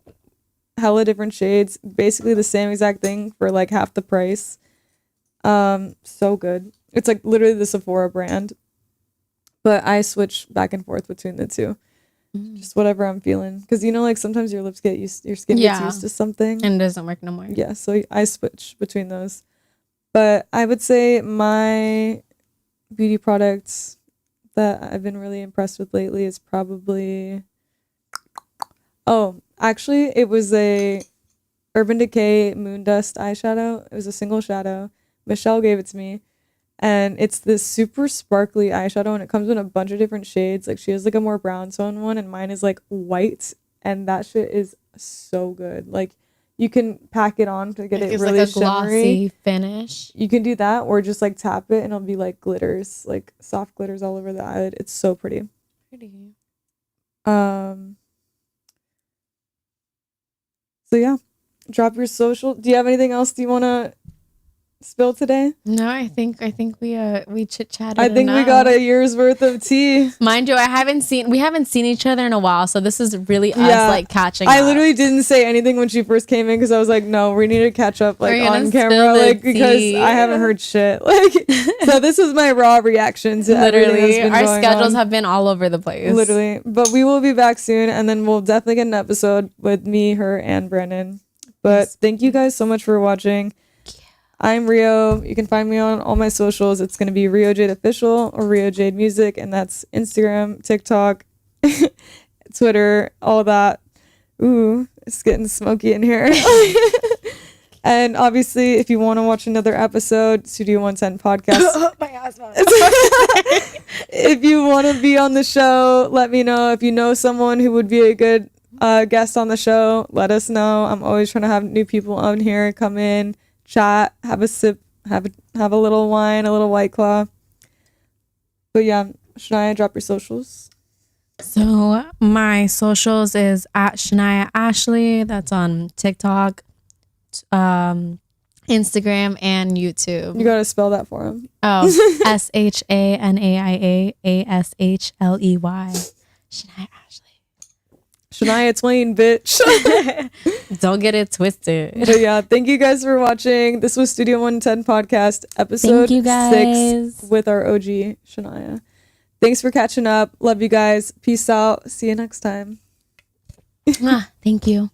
Speaker 1: hella different shades, basically the same exact thing for like half the price. So good. It's like literally the Sephora brand. But I switch back and forth between the two. Just whatever I'm feeling. Because like sometimes your lips get used, your skin gets
Speaker 2: Yeah.
Speaker 1: used to something.
Speaker 2: And it doesn't work no more.
Speaker 1: Yeah, so I switch between those. But I would say my beauty products that I've been really impressed with lately is probably, oh, actually it was a Urban Decay Moon Dust eyeshadow. It was a single shadow. Michelle gave it to me, and it's this super sparkly eyeshadow, and it comes in a bunch of different shades. Like she has like a more brown tone one, and mine is like white, and that shit is so good. Like you can pack it on to get it really
Speaker 2: like a
Speaker 1: shimmery.
Speaker 2: glossy finish.
Speaker 1: You can do that, or just like tap it and it'll be like glitters, like soft glitters all over the eyelid. It's so pretty. So yeah, drop your social. Do you have anything else you want to spill today?
Speaker 2: No, I think we chit chatted.
Speaker 1: I think we got a year's worth of tea.
Speaker 2: Mind you, we haven't seen each other in a while, so this is really us like catching
Speaker 1: I
Speaker 2: up.
Speaker 1: literally didn't say anything when she first came in because I was like, no, we need to catch up like on camera, like because I haven't heard shit. Like, so this was my raw reaction to everything that's been
Speaker 2: our
Speaker 1: going
Speaker 2: schedules
Speaker 1: on.
Speaker 2: have been all over the place.
Speaker 1: Literally, but we will be back soon, and then we'll definitely get an episode with me, her, and Brennan. But thank you guys so much for watching. I'm Rio. You can find me on all my socials. It's going to be Rio Jade Official or Rio Jade Music, and that's Instagram, TikTok, Twitter, all that. Ooh, it's getting smoky in here. And obviously, if you want to watch another episode, Studio 110 podcast.
Speaker 2: My asthma.
Speaker 1: If you want to be on the show, let me know. If you know someone who would be a good guest on the show, let us know. I'm always trying to have new people on here come in, chat, have a sip, have a little wine, a little White Claw. But yeah, Shania, drop your socials.
Speaker 2: So my socials is at Shania Ashley. That's on TikTok, Instagram, and YouTube.
Speaker 1: You gotta spell that for him.
Speaker 2: Oh, SHANAIA ASHLEY. Shania Ashley.
Speaker 1: Shania Twain, bitch.
Speaker 2: Don't get it twisted.
Speaker 1: But yeah, thank you guys for watching. This was Studio 110 podcast, episode 6 with our OG Shania. Thanks for catching up. Love you guys. Peace out. See you next time.
Speaker 2: Thank you.